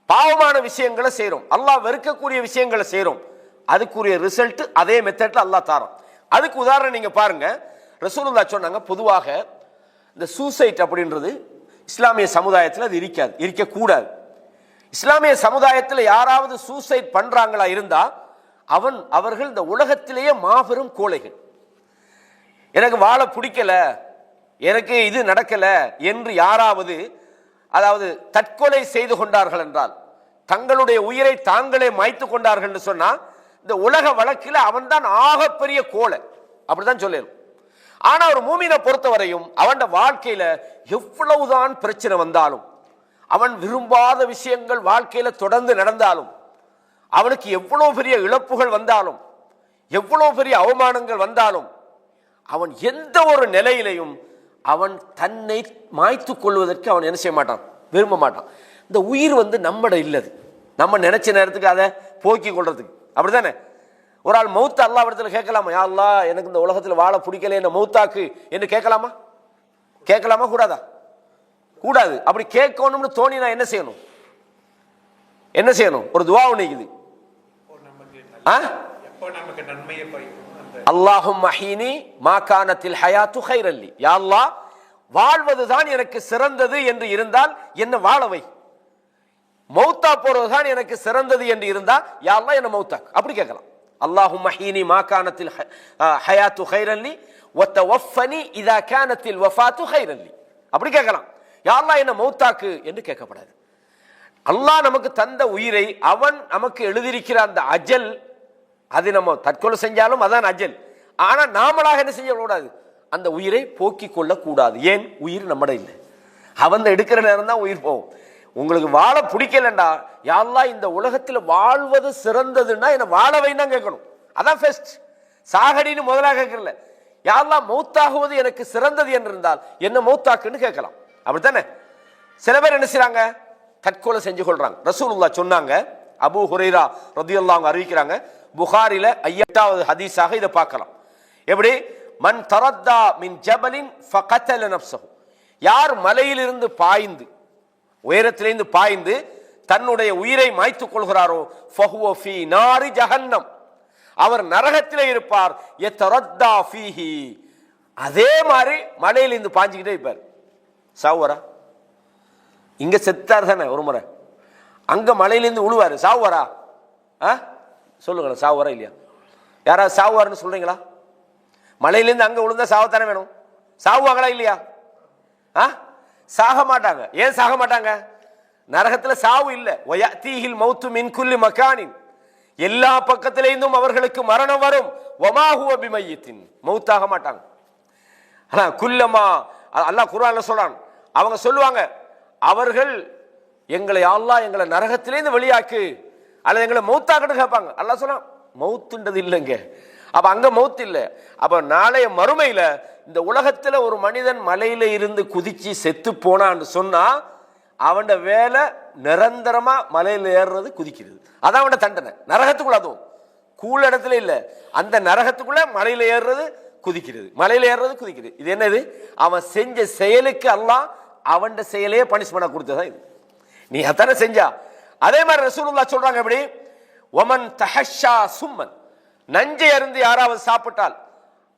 பாவமான விஷயங்களை செய்யறோம், அல்லாஹ் வெறுக்கக்கூடிய விஷயங்களை செய்யறோம். அதுக்குரிய ரிசல்ட் அதே மெத்தட்ல அல்லாஹ் தாரோம். அதுக்கு உதாரணம் நீங்க பாருங்க. ரசூலுல்லாஹ் சொன்னாங்க, பொதுவாக இந்த சூசைட் அப்படின்றது இஸ்லாமிய சமுதாயத்தில் அது இருக்கக்கூடாது. இஸ்லாமிய சமுதாயத்தில் யாராவது சூசைட் பண்றாங்களா இருந்தா அவர்கள் இந்த உலகத்திலேயே மாபெரும் கோழைகள். எனக்கு வாழ பிடிக்கல, எனக்கு இது நடக்கல என்று யாராவது அதாவது தற்கொலை செய்து கொண்டார்கள் என்றால், தங்களுடைய உயிரை தாங்களே மாய்த்து கொண்டார்கள் என்று சொன்னா இந்த உலக வழக்கில் அவன் தான் ஆகப்பெரிய கோழை, அப்படிதான் சொல்லணும். ஆனா ஒரு மூமினை பொறுத்தவரையும் அவன் வாழ்க்கையில எவ்வளவுதான் பிரச்சனை வந்தாலும், அவன் விரும்பாத விஷயங்கள் வாழ்க்கையில தொடர்ந்து நடந்தாலும், அவனுக்கு எவ்வளவு பெரிய இழப்புகள் வந்தாலும், எவ்வளவு பெரிய அவமானங்கள் வந்தாலும், அவன் எந்த ஒரு நிலையிலையும் அவன் தன்னை மாய்த்து கொள்வதற்கு அவன் என்ன செய்ய மாட்டான், விரும்ப மாட்டான். இந்த உயிர் நம்மட இல்லது, நம்ம நினைச்ச நேரத்துக்கு அதை போக்கி கொள்றதுக்கு. அப்படித்தானே? ஒரு ஆள் மௌத்த அல்லாஹ்விடத்தில் கேட்கலாமா? யா அல்லாஹ் எனக்கு இந்த உலகத்தில் வாழ பிடிக்கல, என்ன மௌத்தாக்கு என்று கேட்கலாமா? கேட்கலாமா? கூடாதா? கூடாது. அப்படி கேட்கணும்னு தோணினா என்ன செய்யணும்? என்ன செய்யணும்? ஒரு துவா ஒண்ணுக்குது. அல்லாஹும்ம ஹீனி மா கானத்தில் ஹயாத்து கைரல்லி. யா அல்லாஹ் வாழ்வதுதான் எனக்கு சிறந்தது என்று இருந்தால் என்ன வாழவை, மௌத்தா போறதுதான் எனக்கு சிறந்தது என்று இருந்தா யா அல்லாஹ் என்ன மௌத்தாக். அப்படி கேட்கலாம். அல்லாஹும்ம ஹீனி மா கானத்தில் ஹயாத்து கைரல்லி வ தவஃபனி இதா கானத்தில் வஃபாத்து கைரல்லி. அப்படி கேட்கலாம். யா அல்லாஹ் என்ன மௌத்தாக்கு என்று கேட்கப்படாது. அல்லாஹ் நமக்கு தந்த உயிரை அவன் நமக்கு எழுதியிருக்கிற அந்த அஜல், அது நம்ம தற்கொலை செஞ்சாலும் அதான் அஜல். ஆனா நாமளாக என்ன செய்யக்கூடாது, அந்த உயிரை போக்கி கொள்ள கூடாது. ஏன்? உயிர் நம்மட இல்லை, அவன் எடுக்கிற நேரம் தான் உயிர் போகும். உங்களுக்கு வாழ பிடிக்கலண்டா யா அல்லாஹ் இந்த உலகத்தில் வாழ்வது சிறந்ததுன்னா என்ன வாழ வைன்னா கேட்கணும். அதான் ஃபர்ஸ்ட். சாகடின்னு முதலாக கேட்கல. யா அல்லாஹ் மௌத்தாகுவது எனக்கு சிறந்தது என்று இருந்தால் என்ன மௌத்தாக்குன்னு கேட்கலாம். அப்படித்தானே? சில பேர் என்ன செய்றாங்க, தற்கொலை செஞ்சு கொள்றாங்க. ரசூலுல்லாஹ் சொன்னாங்க, அபூ ஹுரைரா ரலியல்லாஹு அன்ஹு அறிவிக்கிறாங்க, புகாரில 8வது ஹதீஸாக இதை பார்க்கலாம். எப்படி? மன் தரத்தா மின் ஜபலின் ஃபகதல நஃப்ஸஹு. யார் மலையிலிருந்து பாய்ந்து, உயரத்திலிருந்து பாய்ந்து தன்னுடைய உயிரை மாய்த்துக் கொள்கிறாரோ ஃபஹுவ ஃபீ நாரி ஜஹன்னம், அவர் நரகத்திலே இருப்பார். யதரத்தா ஃபீஹி. அதே மாதிரி மலையிலிருந்து பாஞ்சிக்கிட்டே இருப்பார். சாவுவரா? இங்க செத்தார் தானே ஒரு முறை, அங்க மலையிலிருந்து உழுவாரு. சாவுவரா? சொல்லுங்களேன், சாவுவரா இல்லையா? யாராவது சாவுவாருன்னு சொல்றீங்களா? மலையிலிருந்து அங்க விழுந்தா சாவத்தானே வேணும். சாவுவாங்களா இல்லையா? சாக மாட்டாங்க. ஏன் சாக மாட்டாங்க? நரகத்துல சாவு இல்ல. வயதீஹில் மௌத்து மின் குல்லி மகானின். எல்லா பக்கத்திலிருந்தும் அவர்களுக்கு மரணம் வரும். வமா ஹுவ பிமையித்தின். மௌத்தாக மாட்டாங்க. ஆனா குல்லமா அல்லாஹ் குர்ஆன்ல சொல்றான், அவங்க சொல்லுவாங்க, அவர்கள் எங்களை அல்லாஹ் எங்களை நரகத்திலிருந்து வெளியாக்கு, அல்லது எங்களை மௌத்தாக்கட்டு கேட்பாங்க. அல்லாஹ் சொன்னா மௌத்துன்றது இல்லைங்க. அப்ப அங்க மௌத் இல்லை. அப்ப நாளைய மறுமையில இந்த உலகத்துல ஒரு மனிதன் மலையில இருந்து குதிச்சு செத்து போனான்னு சொன்னா அவன் வேலை நிரந்தரமா மலையில ஏறுறது குதிக்கிறது. அதான் அவன் தண்டனை. நரகத்துக்குள்ள, அதுவும் கூழ இடத்துல இல்ல, அந்த நரகத்துக்குள்ள மலையில ஏறுறது குதிக்கிறது, மலையில ஏறுறது குதிக்கிறது. இது என்னது? அவன் செஞ்ச செயலுக்கு அல்லாஹ் அவன் செயலையே பனிஷ்மெண்ட் கொடுத்ததா இது. நீ அத்தனை செஞ்சா. அதே மாதிரி ரசூலுல்லாஹ் சொல்றாங்க எப்படி, ஒமன் தஹஷா சும்மன், நஞ்சை அருந்து யாராவது சாப்பிட்டால்,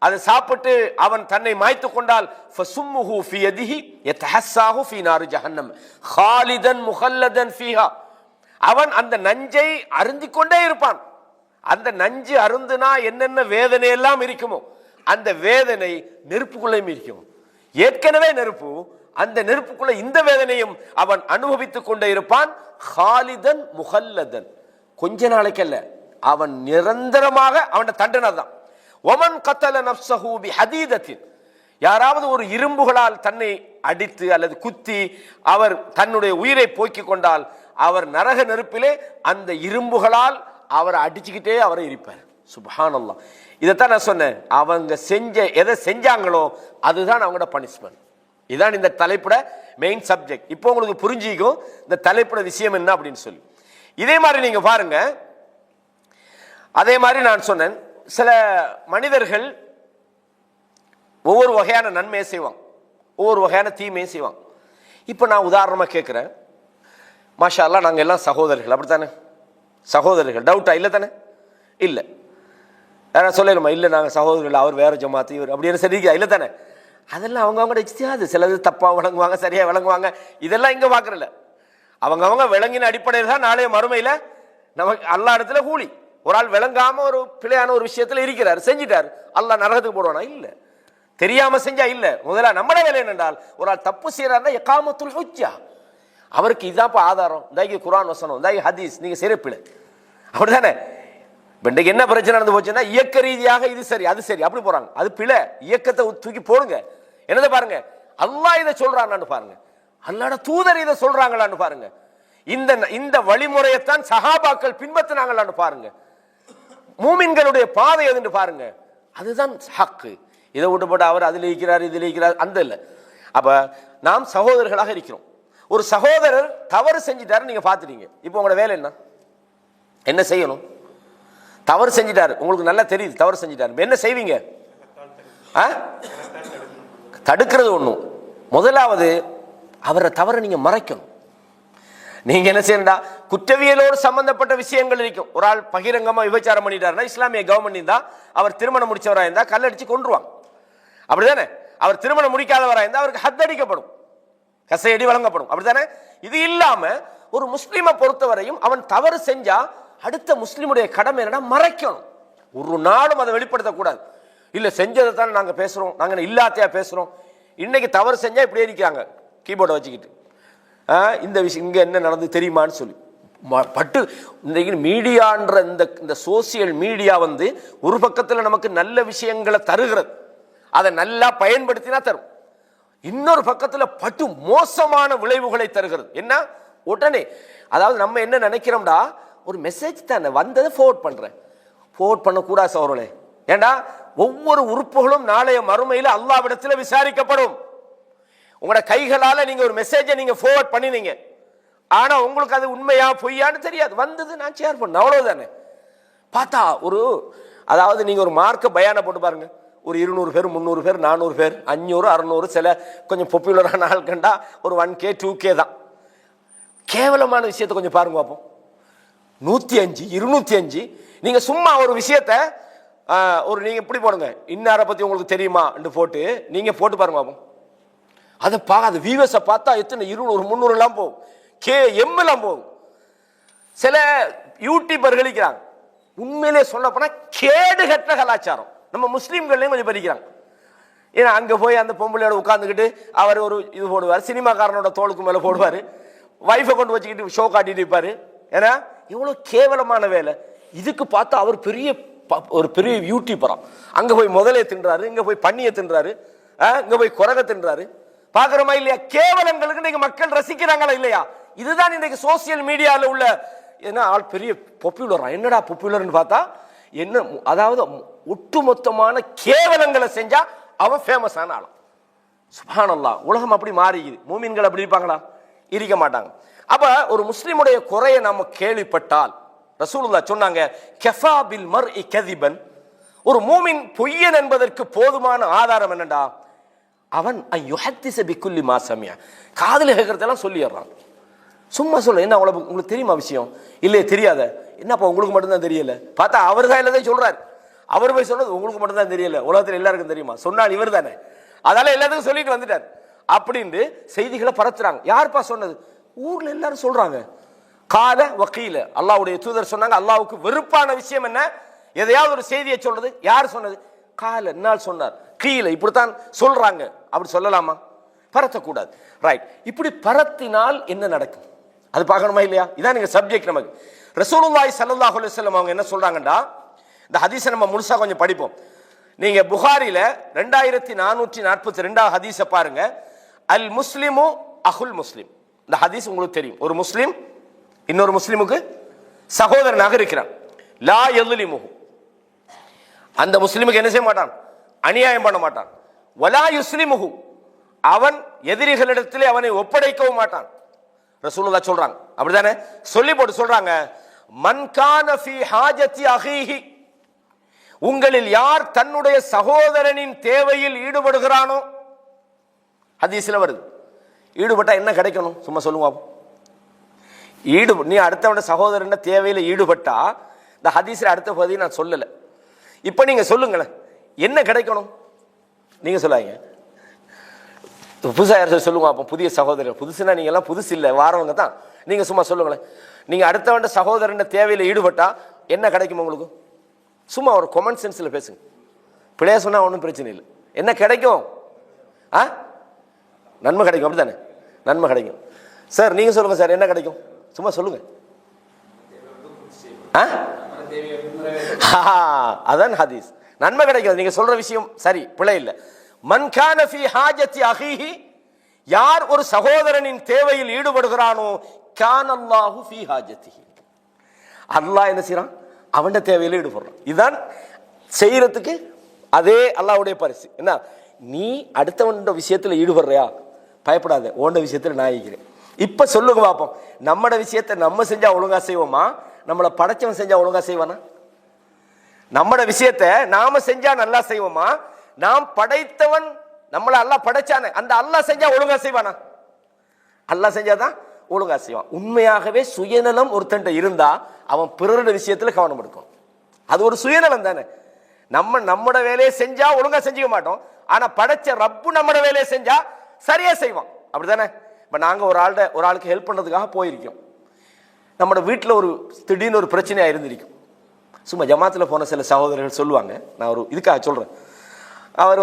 அதை சாப்பிட்டு அவன் தன்னை மாய்த்து கொண்டால், ஃபசும்முஹு ஃபி யதிஹி யதஹஸ்ஸாஹு ஃபீ நாரி ஜஹன்னம் ஹாலிதன் முஹல்லதன் ஃபீஹா, அவன் அந்த நஞ்சை அருந்திக் கொண்டே இருப்பான். அந்த நஞ்சு அருந்துனா என்னென்ன வேதனை எல்லாம் இருக்குமோ அந்த வேதனை நெருப்புக்குள்ளேயும் இருக்கும். ஏற்கனவே நெருப்பு, அந்த நெருப்புக்குள்ள இந்த வேதனையும் அவன் அனுபவித்துக் கொண்டே இருப்பான். ஹாலிதன் முஹல்லதன், கொஞ்ச நாளைக்கு அல்ல, அவன் நிரந்தரமாக அவன் தண்டனை தான். ஒமன் கத்தல நஃப்ஸஹு பிஹதீதத்தின், யாராவது ஒரு இரும்புகளால் தன்னை அடித்து அல்லது குத்தி அவர் தன்னுடைய உயிரை போக்கிக் கொண்டால் அவர் நரக நெருப்பிலே அந்த இரும்புகளால் அவரை அடிச்சுக்கிட்டே அவரை இருப்பார். சுப்ஹானல்லாஹ். இதைத்தான் நான் சொன்னேன், அவங்க செஞ்ச எதை செஞ்சாங்களோ அதுதான் அவங்களோட பனிஷ்மெண்ட். இதுதான் இந்த தலைப்புட மெயின் சப்ஜெக்ட். இப்போ உங்களுக்கு புரிஞ்சிக்கும் இந்த தலைப்புட விஷயம் என்ன அப்படின்னு சொல்லி. இதே மாதிரி நீங்க பாருங்க, அதே மாதிரி நான் சொன்னேன், சில மனிதர்கள் ஒவ்வொரு வகையான நன்மையை செய்வாங்க, ஒவ்வொரு வகையான தீமையை செய்வாங்க. இப்போ நான் உதாரணமாக கேட்குறேன், மாஷா அல்லாஹ் நாங்கள் எல்லாம் சகோதரர்கள், அப்படித்தானே? சகோதரர்கள், டவுட்டா? இல்லை தானே? இல்லை. நான் சொல்லணுமா? இல்லை நாங்கள் சகோதரர்கள், அவர் வேற ஜமாத்து, இவர் அப்படின்னு சரிக்கா? இல்லை தானே? அதெல்லாம் அவங்கவுங்களோட இச்சியாது. சிலது தப்பாக விளங்குவாங்க, சரியாக விளங்குவாங்க. இதெல்லாம் இங்கே பார்க்குறல. அவங்கவுங்க விளங்கின அடிப்படையில் தான் நாளைய மறுமையில் நமக்கு அல்லா இடத்துல கூலி. ஒரு ஆள் விளங்காம ஒரு பிழையான ஒரு விஷயத்தில் இருக்கிறார், செஞ்சிட்டார், அல்லாஹ் நரகத்துக்கு போடுவானா? இல்லை. தெரியாம செஞ்சா இல்ல. முதல்ல நம்மட வேலை என்னென்றால், ஒரு ஆள் தப்பு செய்யறாருன்னா இகாமத்துல் ஹுஜ்ஜா, அவருக்கு இதான்ப்பா ஆதாரம், இந்தாக்கி குர்ஆன் வசனம், இந்தாக்கி ஹதீஸ், நீங்க செய்யப்பில்லை, அப்படிதானே? இன்றைக்கு என்ன பிரச்சனை நடந்து போச்சுன்னா, இயக்க ரீதியாக இது சரி அது சரி அப்படி போறாங்க. அது பிழை. இயக்கத்தை தூக்கி போடுங்க. என்னதை பாருங்க, அல்லாஹ் இதை சொல்றான்னு பாருங்க, அல்லாஹ்வுடைய தூதர் இதை சொல்றாங்களான்னு பாருங்க. இந்த வழிமுறையைத்தான் சஹாபாக்கள் பின்பற்றினாங்களான்னு பாருங்க. மூமின்களுடைய பாதை எதுன்னு பாருங்க. அதுதான் ஹக்கு. இதை விட்டு போட்டு அவர் அதில் இருக்கிறார் இதில் இருக்கிறார் அந்த இல்லை. அப்ப நாம் சகோதரர்களாக இருக்கிறோம். ஒரு சகோதரர் தவறு செஞ்சிட்டாரு, நீங்க பார்த்துட்டீங்க. இப்போ உங்களோட வேலை என்ன? என்ன செய்யணும்? தவறு செஞ்சிட்டாரு, உங்களுக்கு நல்லா தெரியுது தவறு செஞ்சிட்டாரு, என்ன செய்வீங்க? தடுக்கிறது ஒண்ணும். முதலாவது அவரை தவறை நீங்க மறைக்கணும். நீங்க என்ன செய்யணும்டா, குற்றவியலோடு சம்பந்தப்பட்ட விஷயங்கள் இருக்கும். ஒரு ஆள் பகிரங்கமா விபச்சாரம் பண்ணிட்டாருன்னா, இஸ்லாமிய கவர்மெண்ட் தான் அவர் திருமணம் முடிச்சவராக இருந்தா கல்லடிச்சு கொன்றுவாங்க, அப்படிதானே? அவர் திருமணம் முடிக்காதவராக இருந்தா அவருக்கு ஹத் அடிக்கப்படும், கசையடி வழங்கப்படும், அப்படித்தானே? இது இல்லாம ஒரு முஸ்லிமை பொறுத்தவரையும் அவன் தவறு செஞ்சா அடுத்த முஸ்லிமுடைய கடமை என்னன்னா மறைக்கணும். ஒரு நாளும் அதை வெளிப்படுத்தக்கூடாது. இல்ல செஞ்சதை தான் நாங்க பேசுறோம், நாங்க இல்லாத்தையா பேசுறோம். இன்னைக்கு தவறு செஞ்சா இப்படியே இருக்காங்க கீபோர்டை வச்சுக்கிட்டு, இந்த விஷயம் இங்க என்ன நடந்து தெரியுமான்னு சொல்லி பட்டு. இன்றைக்கு மீடியான்ற இந்த சோசியல் மீடியா வந்து ஒரு பக்கத்துல நமக்கு நல்ல விஷயங்களை தருகிறது, அதை நல்லா பயன்படுத்தினா தரும். இன்னொரு பக்கத்துல பட்டு மோசமான விளைவுகளை தருகிறது. என்ன? உடனே அதாவது நம்ம என்ன நினைக்கிறோம்டா, ஒரு மெசேஜ் தானே வந்ததை ஃபார்வர்ட் பண்றேன், ஃபார்வர்ட் பண்ணக்கூடாது சோழனே. ஏண்டா, ஒவ்வொரு உறுப்புகளும் நாளைய மறுமையில அல்லாஹ்விடத்துல விசாரிக்கப்படும். உங்களோட கைகளால நீங்க ஒரு மெசேஜை நீங்க ஃபார்வர்ட் பண்ணினீங்க, ஆனா உங்களுக்கு அது உண்மையா பொய்யான்னு தெரியாது, வந்தது நான் ஷேர் பண்ண அவ்வளவுதானே. பார்த்தா ஒரு அதாவது நீங்க ஒரு மார்க்க பயானை போட்டு பாருங்க, ஒரு 200 பேர் 300 பேர் 400 பேர் 500 600, சில கொஞ்சம் பாப்புலரான ஆள் கண்டா ஒரு 1K 2K தான். கேவலமான விஷயத்தை கொஞ்சம் பாருங்க பார்ப்போம். 105 205 நீங்க சும்மா ஒரு விஷயத்த ஒரு நீங்க இப்படி போடுங்க, இன்னாரை பத்தி உங்களுக்கு தெரியுமா என்று போட்டு நீங்க போட்டு பாருங்க பார்ப்போம். அதை அது வியூவர்ஸை பார்த்தா எத்தனை 200 300 எல்லாம் போகும், KM எல்லாம் போகும். சில யூடியூபர்கள் இருக்கிறாங்க, உண்மையிலே சொல்ல போனா கேடு கட்ட கலாச்சாரம் நம்ம முஸ்லீம்கள்லையும் கொஞ்சம் படிக்கிறாங்க. ஏன்னா அங்க போய் அந்த பொம்பளையோட உட்கார்ந்துக்கிட்டு அவர் ஒரு இது போடுவார், சினிமாக்காரனோட தோளுக்கு மேல போடுவாரு, வைஃபை கொண்டு வச்சுக்கிட்டு ஷோ காட்டிட்டு இருப்பாரு. ஏன்னா இவ்வளவு கேவலமான வேலை. இதுக்கு பார்த்தா அவர் ஒரு பெரிய யூடியூபராம், அங்க போய் முதலே தின்றாரு, இங்க போய் பண்ணியை தின்றாரு, இங்க போய் குரக தின்றாரு. பாக்குறோமா இல்லையா? கேவலங்களுக்கு நீங்க மக்கள் ரசிக்கிறாங்களா இல்லையா? இதுதான் இன்றைக்கு சோசியல் மீடியால உள்ள ஏன்னா ஆள் பெரிய பாப்புலரா, என்னடா பாப்புலர்னு பார்த்தா என்ன, அதாவது ஒட்டுமொத்தமான கேவலங்களை செஞ்சா அவன் ஃபேமஸ் ஆன ஆளும். சுப்ஹானல்லாஹ், உலகம் அப்படி மாறிக்குது. மூமின்கள் அப்படி இருப்பாங்களா? இருக்க மாட்டாங்க. அப்ப ஒரு முஸ்லிமுடைய குறையை நம்ம கேள்விப்பட்டால் ரசூலுல்லாஹ் சொன்னாங்க, கஃபா பில் மர்இ கதிபன், ஒரு மூமின் பொய்யன் என்பதற்கு போதுமான ஆதாரம் என்னடா, அவன் யுஹத்திஸ பிக்குல்லி மா சமிஅ, காதுல கேட்கறதெல்லாம் சொல்லிடுறான். சும்மா சொல்ல, என்ன உங்களுக்கு தெரியுமா விஷயம்? இல்லையே தெரியாத. என்னப்பா உங்களுக்கு மட்டும்தான் தெரியல? பார்த்தா அவர் தான் எல்லாத்தையும் சொல்றாரு. அவர் போய் சொன்னது உங்களுக்கு மட்டும்தான் தெரியல, உலகத்தில் எல்லாருக்கும் தெரியுமா? சொன்னால் இவர் தானே, அதனால எல்லாத்துக்கும் சொல்லிட்டு வந்துட்டார் அப்படின்னு செய்திகளை பரத்துறாங்க. யாருப்பா சொன்னது? ஊர்ல எல்லாரும் சொல்றாங்க. கால வக்கீல, அல்லாஹ்வுடைய தூதர் சொன்னாங்க. அல்லாஹ்வுக்கு வெறுப்பான விஷயம் என்ன? எதையாவது ஒரு செய்தியை சொல்றது. யார் சொன்னது? கால, என்னால் சொன்னார். கீழே இப்படித்தான் சொல்றாங்க. அப்படி சொல்லலாமா? பரத்தக்கூடாது. ரைட். இப்படி பரத்தினால் என்ன நடக்கும் அது பார்க்கணுமா இல்லையா? இதான் நீங்க சப்ஜெக்ட். நமக்கு ரசூலுல்லாஹி ஸல்லல்லாஹு அலைஹி வஸல்லம் அவங்க என்ன சொல்றாங்கடா, இந்த ஹதீஸை நம்ம முழுசா கொஞ்சம் படிப்போம். நீங்க புகாரில 2442 ஹதீஸை பாருங்க. அல் முஸ்லிமு அஹுல் முஸ்லிம். இந்த ஹதீஸ் உங்களுக்கு தெரியும். ஒரு முஸ்லிம் இன்னொரு முஸ்லிமுக்கு சகோதரனாக இருக்கிறான். லா யظ்லிமுஹு, அந்த முஸ்லிமுக்கு என்ன செய்ய மாட்டான்? அநியாயம் பண்ண மாட்டான். வலா யுஸ்லிமுஹு, அவன் எதிரிகளிடத்திலே அவனை ஒப்படைக்கவும் மாட்டான். ரசூலுல்லாஹ் சொல்றாங்க. அப்படிதானே? சொல்லி போட்டு சொல்றாங்க, மன் கான ஃபீ ஹாஜத்தி அஹீஹி, உங்களில் யார் தன்னுடைய சகோதரனின் தேவையில் ஈடுபடுகிறானோ, ஹதீஸ்ல வருது. ஈடுபட்டா என்ன கிடைக்கணும்? சும்மா சொல்லுங்க. நீ அடுத்தவன சகோதரன் தேவையில ஈடுபட்டா, இந்த ஹதீஸ்ல அடுத்த பகுதியை நான் சொல்லல. இப்ப நீங்க சொல்லுங்களேன், என்ன கிடைக்கணும்? நீங்க சொல்லாங்க. புதுசா யார் சொல்லுங்க. அப்போ புதிய சகோதரர், புதுசுனா நீங்க எல்லாம் புதுசு இல்லை, வாரவங்க தான். நீங்க சும்மா சொல்லுங்களேன், நீங்க அடுத்தவன் சகோதரன் தேவையில ஈடுபட்டா என்ன கிடைக்கும் உங்களுக்கு? சும்மா ஒரு காமன் சென்ஸ்ல பேசுங்க. பிள்ளைய சொன்னா ஒன்றும் பிரச்சனை இல்லை. என்ன கிடைக்கும்? நன்மை கிடைக்கும். அப்படித்தானே? நன்மை கிடைக்கும். சார் நீங்க சொல்லுங்க சார், என்ன கிடைக்கும்? சும்மா சொல்லுங்க. அதான் ஹதீஸ். நன்மை கிடைக்கும். நீங்க சொல்ற விஷயம் சரி, பிழை இல்லை. மன் கான ஃபீ ஹாஜத்தி அஹீஹி, யார் ஒரு சகோதரனின் தேவையில் ஈடுபடுகிறானோ, கானல்லாஹு ஃபீ ஹாஜத்திஹி, அல்லாஹ் என்ன செய்றான்? அவன் தேவையில் ஈடுபடுறான். இதுதான் செய்யறதுக்கு அதே அல்லாஹ்வுடைய பரிசு. என்ன, நீ அடுத்தவன் விஷயத்துல ஈடுபடுறியா? பயப்படாத, உன்ட விஷயத்துல நான் இருக்கிறேன். இப்ப சொல்லுங்க பாப்போம், நம்மட விஷயத்தை நம்ம செஞ்சா ஒழுங்கா செய்வோமா? நம்மளை படைச்சவன் செஞ்சா ஒழுங்கா செய்வானா? நம்மட விஷயத்தை நாம செஞ்சா நல்லா செய்வோமா? நாம் படைத்தவன் நம்மள அல்லாஹ் படைச்சானே, அந்த அல்லாஹ் செஞ்சா ஒழுங்கா செய்வானா? அல்லாஹ் செஞ்சாதான் ஒழுங்கா செய்வான். உண்மையாகவே சுயநலம் ஒருத்தன் இருந்தா அவன் பிறருடைய விஷயத்துல கவனம் எடுக்கும். அது ஒரு சுயநலம் தானே. நம்மட வேலையை செஞ்சா ஒழுங்கா செஞ்சுக்க மாட்டோம். ஆனா படைச்ச ரப்பு நம்மட வேலையை செஞ்சா சரியா செய்வான். அப்படித்தானே? இப்ப நாங்க ஒரு ஆளுக்கு ஹெல்ப் பண்றதுக்காக போயிருக்கோம். நம்ம வீட்டில் ஒரு திடீர்னு ஒரு பிரச்சனையா இருந்திருக்கும். சும்மா ஜமாத்துல போன சில சகோதரர்கள் சொல்லுவாங்க, நான் ஒரு இதுக்காக சொல்றேன். அவர்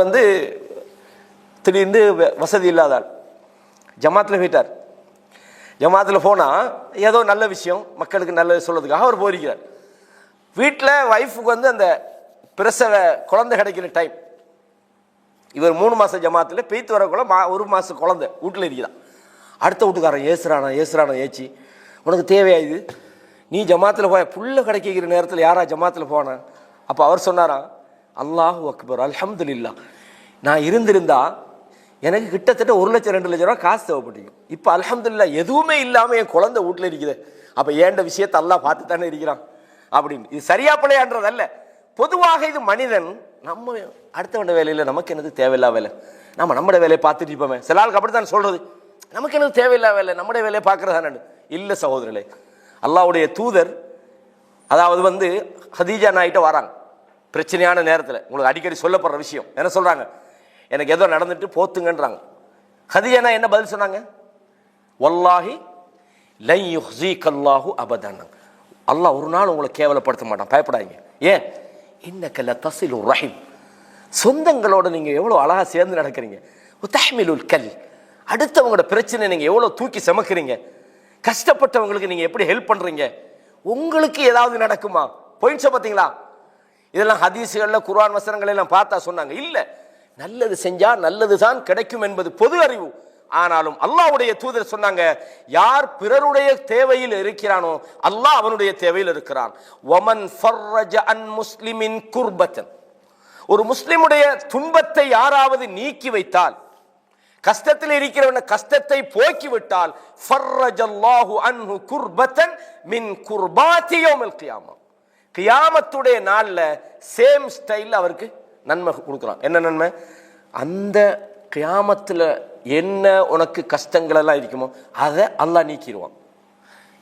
திடீர்னு வசதி இல்லாத ஆள், ஜமாத்தில் போயிட்டார். ஜமாத்தில் போனால் ஏதோ நல்ல விஷயம், மக்களுக்கு நல்லது சொல்றதுக்காக அவர் போயிருக்கிறார். வீட்டில் ஒய்ஃபுக்கு அந்த பிரசவ குழந்தை கிடைக்கிற டைம். இவர் 3 மாதம் ஜமாத்தில் பெய்த்து வரக்குள்ள 1 மாதம் குழந்தை வீட்டில் இருக்கிறான். அடுத்த வீட்டுக்காரன் ஏசுறானா ஏச்சி, உனக்கு தேவையா இது? நீ ஜமாத்தில் போய புள்ள கிடைக்கிற நேரத்தில் யாரா ஜமாத்தில் போனான்? அப்போ அவர் சொன்னாராம், அல்லாஹு அக்பர், அல்ஹம்துலில்லாஹ், நான் இருந்திருந்தா எனக்கு கிட்டத்தட்ட 1 லட்சம் 2 லட்சம் ரூபா காசு தேவைப்பட்டிருக்கும். இப்போ அல்ஹம்துலில்லாஹ் எதுவுமே இல்லாமல் என் குழந்தை வீட்டில் இருக்குது. அப்போ ஏண்ட விஷயத்தை அல்லாஹ் பார்த்து தானே இருக்கிறான் அப்படின்னு. இது சரியா பிள்ளையான்றதல்ல. பொதுவாக இது மனிதன், நம்ம அடுத்தவண்ட வேலையில் நமக்கு என்னது தேவையில்லா வேலை, நம்மட வேலையை பார்த்துட்டு இருப்போமே. சில ஆளுக்கு அப்படித்தான் சொல்றது, நமக்கு என்னது தேவையில்லா வேலை, நம்முடைய வேலையை பார்க்கறதானு. இல்லை சகோதரர்களே, அல்லாஹ்வுடைய தூதர் அதாவது ஹதீஜா நாயிட்ட வராங்க பிரச்சனையான நேரத்தில். உங்களுக்கு அடிக்கடி சொல்லப்படுற விஷயம் என்ன சொல்றாங்க? எனக்கு ஏதோ நடந்துட்டு போத்துங்கன்றாங்க. ஹதீஜா என்ன பதில் சொன்னாங்க? வல்லாஹி லை யுஹ்ஸீகல்லாஹு அபதன், அல்லாஹ் ஒரு நாள் உங்களை கேவலப்படுத்த மாட்டான், பயப்படாதீங்க. ஏன்? இன்னக லதஸிலு ரஹீம், சொந்தங்களோட நீங்க எவ்வளவு அழகா சேர்ந்து நடக்கிறீங்க. தஹ்மிலுல் கல், அடுத்தவங்களோட பிரச்சனை நீங்க எவ்வளவு தூக்கி சுமக்கிறீங்க. கஷ்டப்பட்டவங்களுக்கு நீங்க எப்படி ஹெல்ப் பண்றீங்க. உங்களுக்கு ஏதாவது நடக்குமா? பாயிண்ட்ஸ் பார்த்தீங்களா? இதெல்லாம் ஹதீஸ்கள்ல குர்ஆன் வசனங்கள் எல்லாம் பார்த்தா சொன்னாங்க. இல்ல, நல்லது செஞ்சா நல்லதுதான் கிடைக்கும் என்பது பொது அறிவு. ஆனாலும் அல்லாஹ்வுடைய தூதர் சொன்னாங்க, யார் பிறருடைய தேவையில் இருக்கிறானோ அல்லாஹ் அவனுடைய தேவையில் இருக்கிறான். வமன் ஃபர்ரஜ அன் முஸ்லிமின் குர்பத்தன், ஒரு முஸ்லிமுடைய துன்பத்தை யாராவது நீக்கி வைத்தால், கஷ்டத்தில் இருக்கிறவன கஷ்டத்தை போக்கி விட்டால், ஃபர்ரஜல்லாஹு அன்ஹு குர்பத்தன் மின் குர்பாத்தி யௌமில் கியாமா, கியாமத்துடைய நாள்ல சேம் ஸ்டைல் அவருக்கு நன்மை கொடுக்குறான். என்ன நன்மை? அந்த கியாமத்துல என்ன உனக்கு கஷ்டங்கள் எல்லாம் இருக்குமோ அதை அல்லாஹ் நீக்கிடுவான்.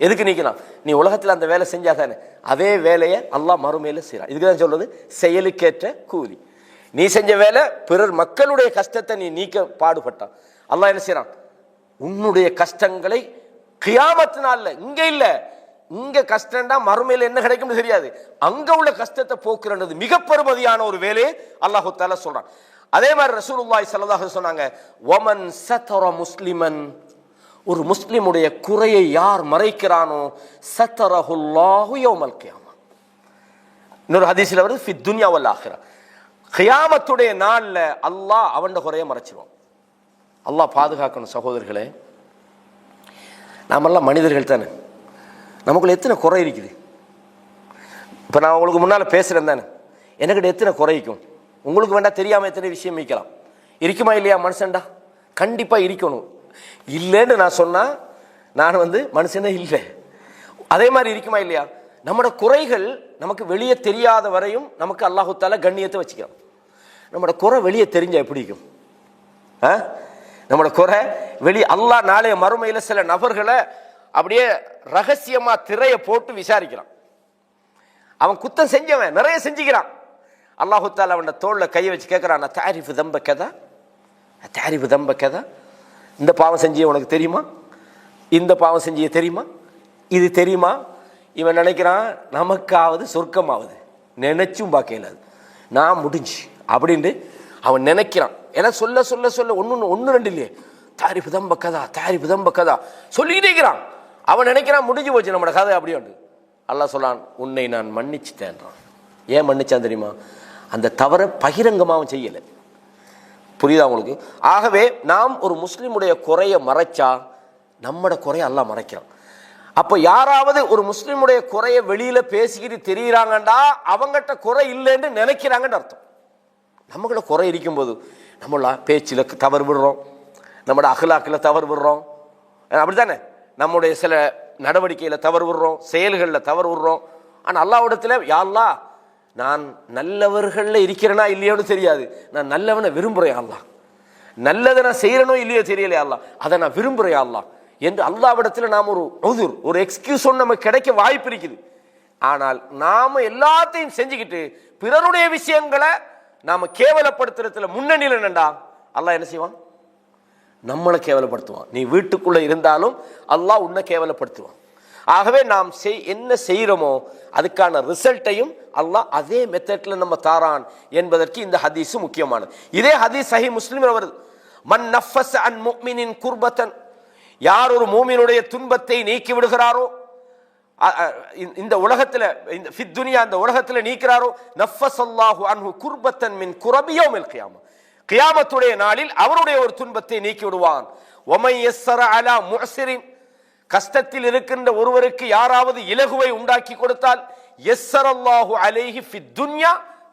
எதுக்கு நீக்கலாம்? நீ உலகத்தில் அந்த வேலை செஞ்சா தானே அதே வேலையை அல்லாஹ் மறுமையில செய்யறான். இதுக்கு தான் சொல்றது செயலுக்கேற்ற கூலி. நீ செஞ்ச வேலை பிறர் மக்களுடைய கஷ்டத்தை நீ நீக்க பாடுபட்டான், அல்லாஹ் என்ன செய்யறான்? உன்னுடைய கஷ்டங்களை கியாமத்து நாள்ல, இங்க இல்ல, இங்க கஷ்டம்டா மறுமையில என்ன கிடைக்கும்னு தெரியாது, அங்க உள்ள கஷ்டத்தை போக்குறது மிக பெருமதியான ஒரு வேலையை அல்லாஹு தஆலா சொல்றான். அதே மாதிரி ரசூலுல்லாஹி ஸல்லல்லாஹு அலைஹி சொன்னாங்க, வமன் சதர முஸ்லிமன், ஒரு முஸ்லிமுடைய குறையை யார் மறைக்கிறானோ சதரஹுல்லாஹு யௌமல் கியாமா. இன்னொரு ஹதீஸ்ல வருது ஃபி துன்யா வல் ஆখিরা, கியாமத்துடைய நாள்ல அல்லாஹ் அவன் குறையை மறைச்சிருவான். அல்லாஹ் பாதுகாக்கணும். சகோதரர்களே, நாமெல்லாம் மனிதர்கள் தானே, நமக்குள்ள எத்தனை குறை இருக்குது? இப்போ நான் உங்களுக்கு முன்னால் பேசுகிறேன் தானே, எனக்கிட்ட எத்தனை குறைக்கும்? உங்களுக்கு வேண்டாம் தெரியாமல் எத்தனை விஷயம் வைக்கலாம். இருக்குமா இல்லையா? மனுஷன்டா கண்டிப்பாக இருக்கணும். இல்லைன்னு நான் சொன்னால் நான் மனுஷனே இல்லை. அதே மாதிரி இருக்குமா இல்லையா? நம்மளோட குறைகள் நமக்கு வெளியே தெரியாத வரையும் நமக்கு அல்லாஹு தஆலா கண்ணியத்தை வச்சுக்கிறோம். நம்மளோட குறை வெளியே தெரிஞ்சா எப்படி இருக்கும்? நம்மளோட குறை வெளியே, அல்லாஹ் நாளைய மறுமையில சில நபர்களை அப்படியே ரகசியமா திரையை போட்டு விசாரிக்கிறான். அவன் குத்தம் செஞ்சவன் நிறைய செஞ்சுக்கிறான். அல்லாஹு தஆலா அவன் தோள்ல கையை வச்சு கேட்கிறான், தாரிஃபு தம்ப கதா, தாரிஃபு தம்ப கதா, இந்த பாவம் செஞ்சிய உனக்கு தெரியுமா? இந்த பாவம் செஞ்சிய தெரியுமா? இது தெரியுமா? இவன் நினைக்கிறான் நமக்காவது சொர்க்கமாவது, நினைச்சும் பார்க்கல, நான் முடிஞ்சு அப்படின்ட்டு அவன் நினைக்கிறான். ஏன்னா சொல்ல சொல்ல சொல்ல ஒன்னு ரெண்டு இல்லையே, தாரிஃபு தம்ப கதா, தாரிஃபு தம்ப கதா சொல்லிக்கிட்டே இருக்கிறான். அவன் நினைக்கிறான் முடிஞ்சு போச்சு நம்மளோட கதை அப்படின்ட்டு. அல்லாஹ் சொல்லான், உன்னை நான் மன்னிச்சுட்டேன்றான். ஏன் மன்னிச்சான் தெரியுமா? அந்த தவறை பகிரங்கமாகவும் செய்யலை. புரியுதா உங்களுக்கு? ஆகவே நாம் ஒரு முஸ்லிமுடைய குறையை மறைச்சா நம்மட குறைய அல்லாஹ் மறைக்கிறான். அப்போ யாராவது ஒரு முஸ்லிமுடைய குறைய வெளியில பேசிக்கிட்டு தெரியுறாங்கண்டா அவங்ககிட்ட குறை இல்லைன்னு நினைக்கிறாங்கன்னு அர்த்தம். நம்மள குறை இருக்கும்போது நம்மள பேச்சில் தவறு விடுறோம், நம்மளோட அகலாக்கில் தவறு விடுறோம், அப்படித்தானே? நம்முடைய சில நடவடிக்கையில் தவறு விடுறோம், செயல்களில் தவறு விடுறோம். ஆனால் அல்லாஹ்விடத்தில், யா அல்லாஹ் நான் நல்லவர்களில் இருக்கிறேனா இல்லையோன்னு தெரியாது, நான் நல்லவனை விரும்புகிறேன் அல்லாஹ், நல்லதை நான் செய்கிறனோ இல்லையோ தெரியலையா அல்லாஹ், அதை நான் விரும்புகிறேன் அல்லாஹ் என்று அல்லாஹ்விடத்தில் நாம் ஒரு எக்ஸ்கியூஸ் ஒன்று நமக்கு கிடைக்க வாய்ப்பு இருக்குது. ஆனால் நாம் எல்லாத்தையும் செஞ்சுக்கிட்டு பிறருடைய விஷயங்களை நாம் கேவலப்படுத்துறதுல முன்னணியில் என்னண்டா அல்லாஹ் என்ன செய்வான்? நம்மளை கேவலப்படுத்துவான். நீ வீட்டுக்குள்ள இருந்தாலும் அல்லாஹ் உன்னை கேவலப்படுத்துவான். ஆகவே நாம் என்ன செய்கிறோமோ அதுக்கான ரிசல்ட்டையும் அல்லாஹ் அதே மெத்தட்ல நம்ம தாரான் என்பதற்கு இந்த ஹதீஸ் முக்கியமானது. இதே ஹதீஸ் சஹீஹ் முஸ்லிம்ல வருது, மன் நஃபஸ அன் முஃமினின் குர்பத்தன், யார் ஒரு மூமினுடைய துன்பத்தை நீக்கி விடுகிறாரோ, இந்த உலகத்துல இந்த ஃபித் துனியா இந்த உலகத்துல நீக்கிறாரோ, நஃபஸல்லாஹு அன்ஹு குர்பத்தன் மின் குரபி யௌமில் கியாமா, கியாமத்துடைய நாளில் அவருடைய ஒரு துன்பத்தை நீக்கி விடுவான். வமை யஸ்ஸர அலா முஅஸிரின், கஷ்டத்தில் இருக்கின்ற ஒருவருக்கு யாராவது இலகுவை உண்டாக்கி கொடுத்தால், யஸ்ஸரல்லாஹு அலைஹி ஃபித் துன்யா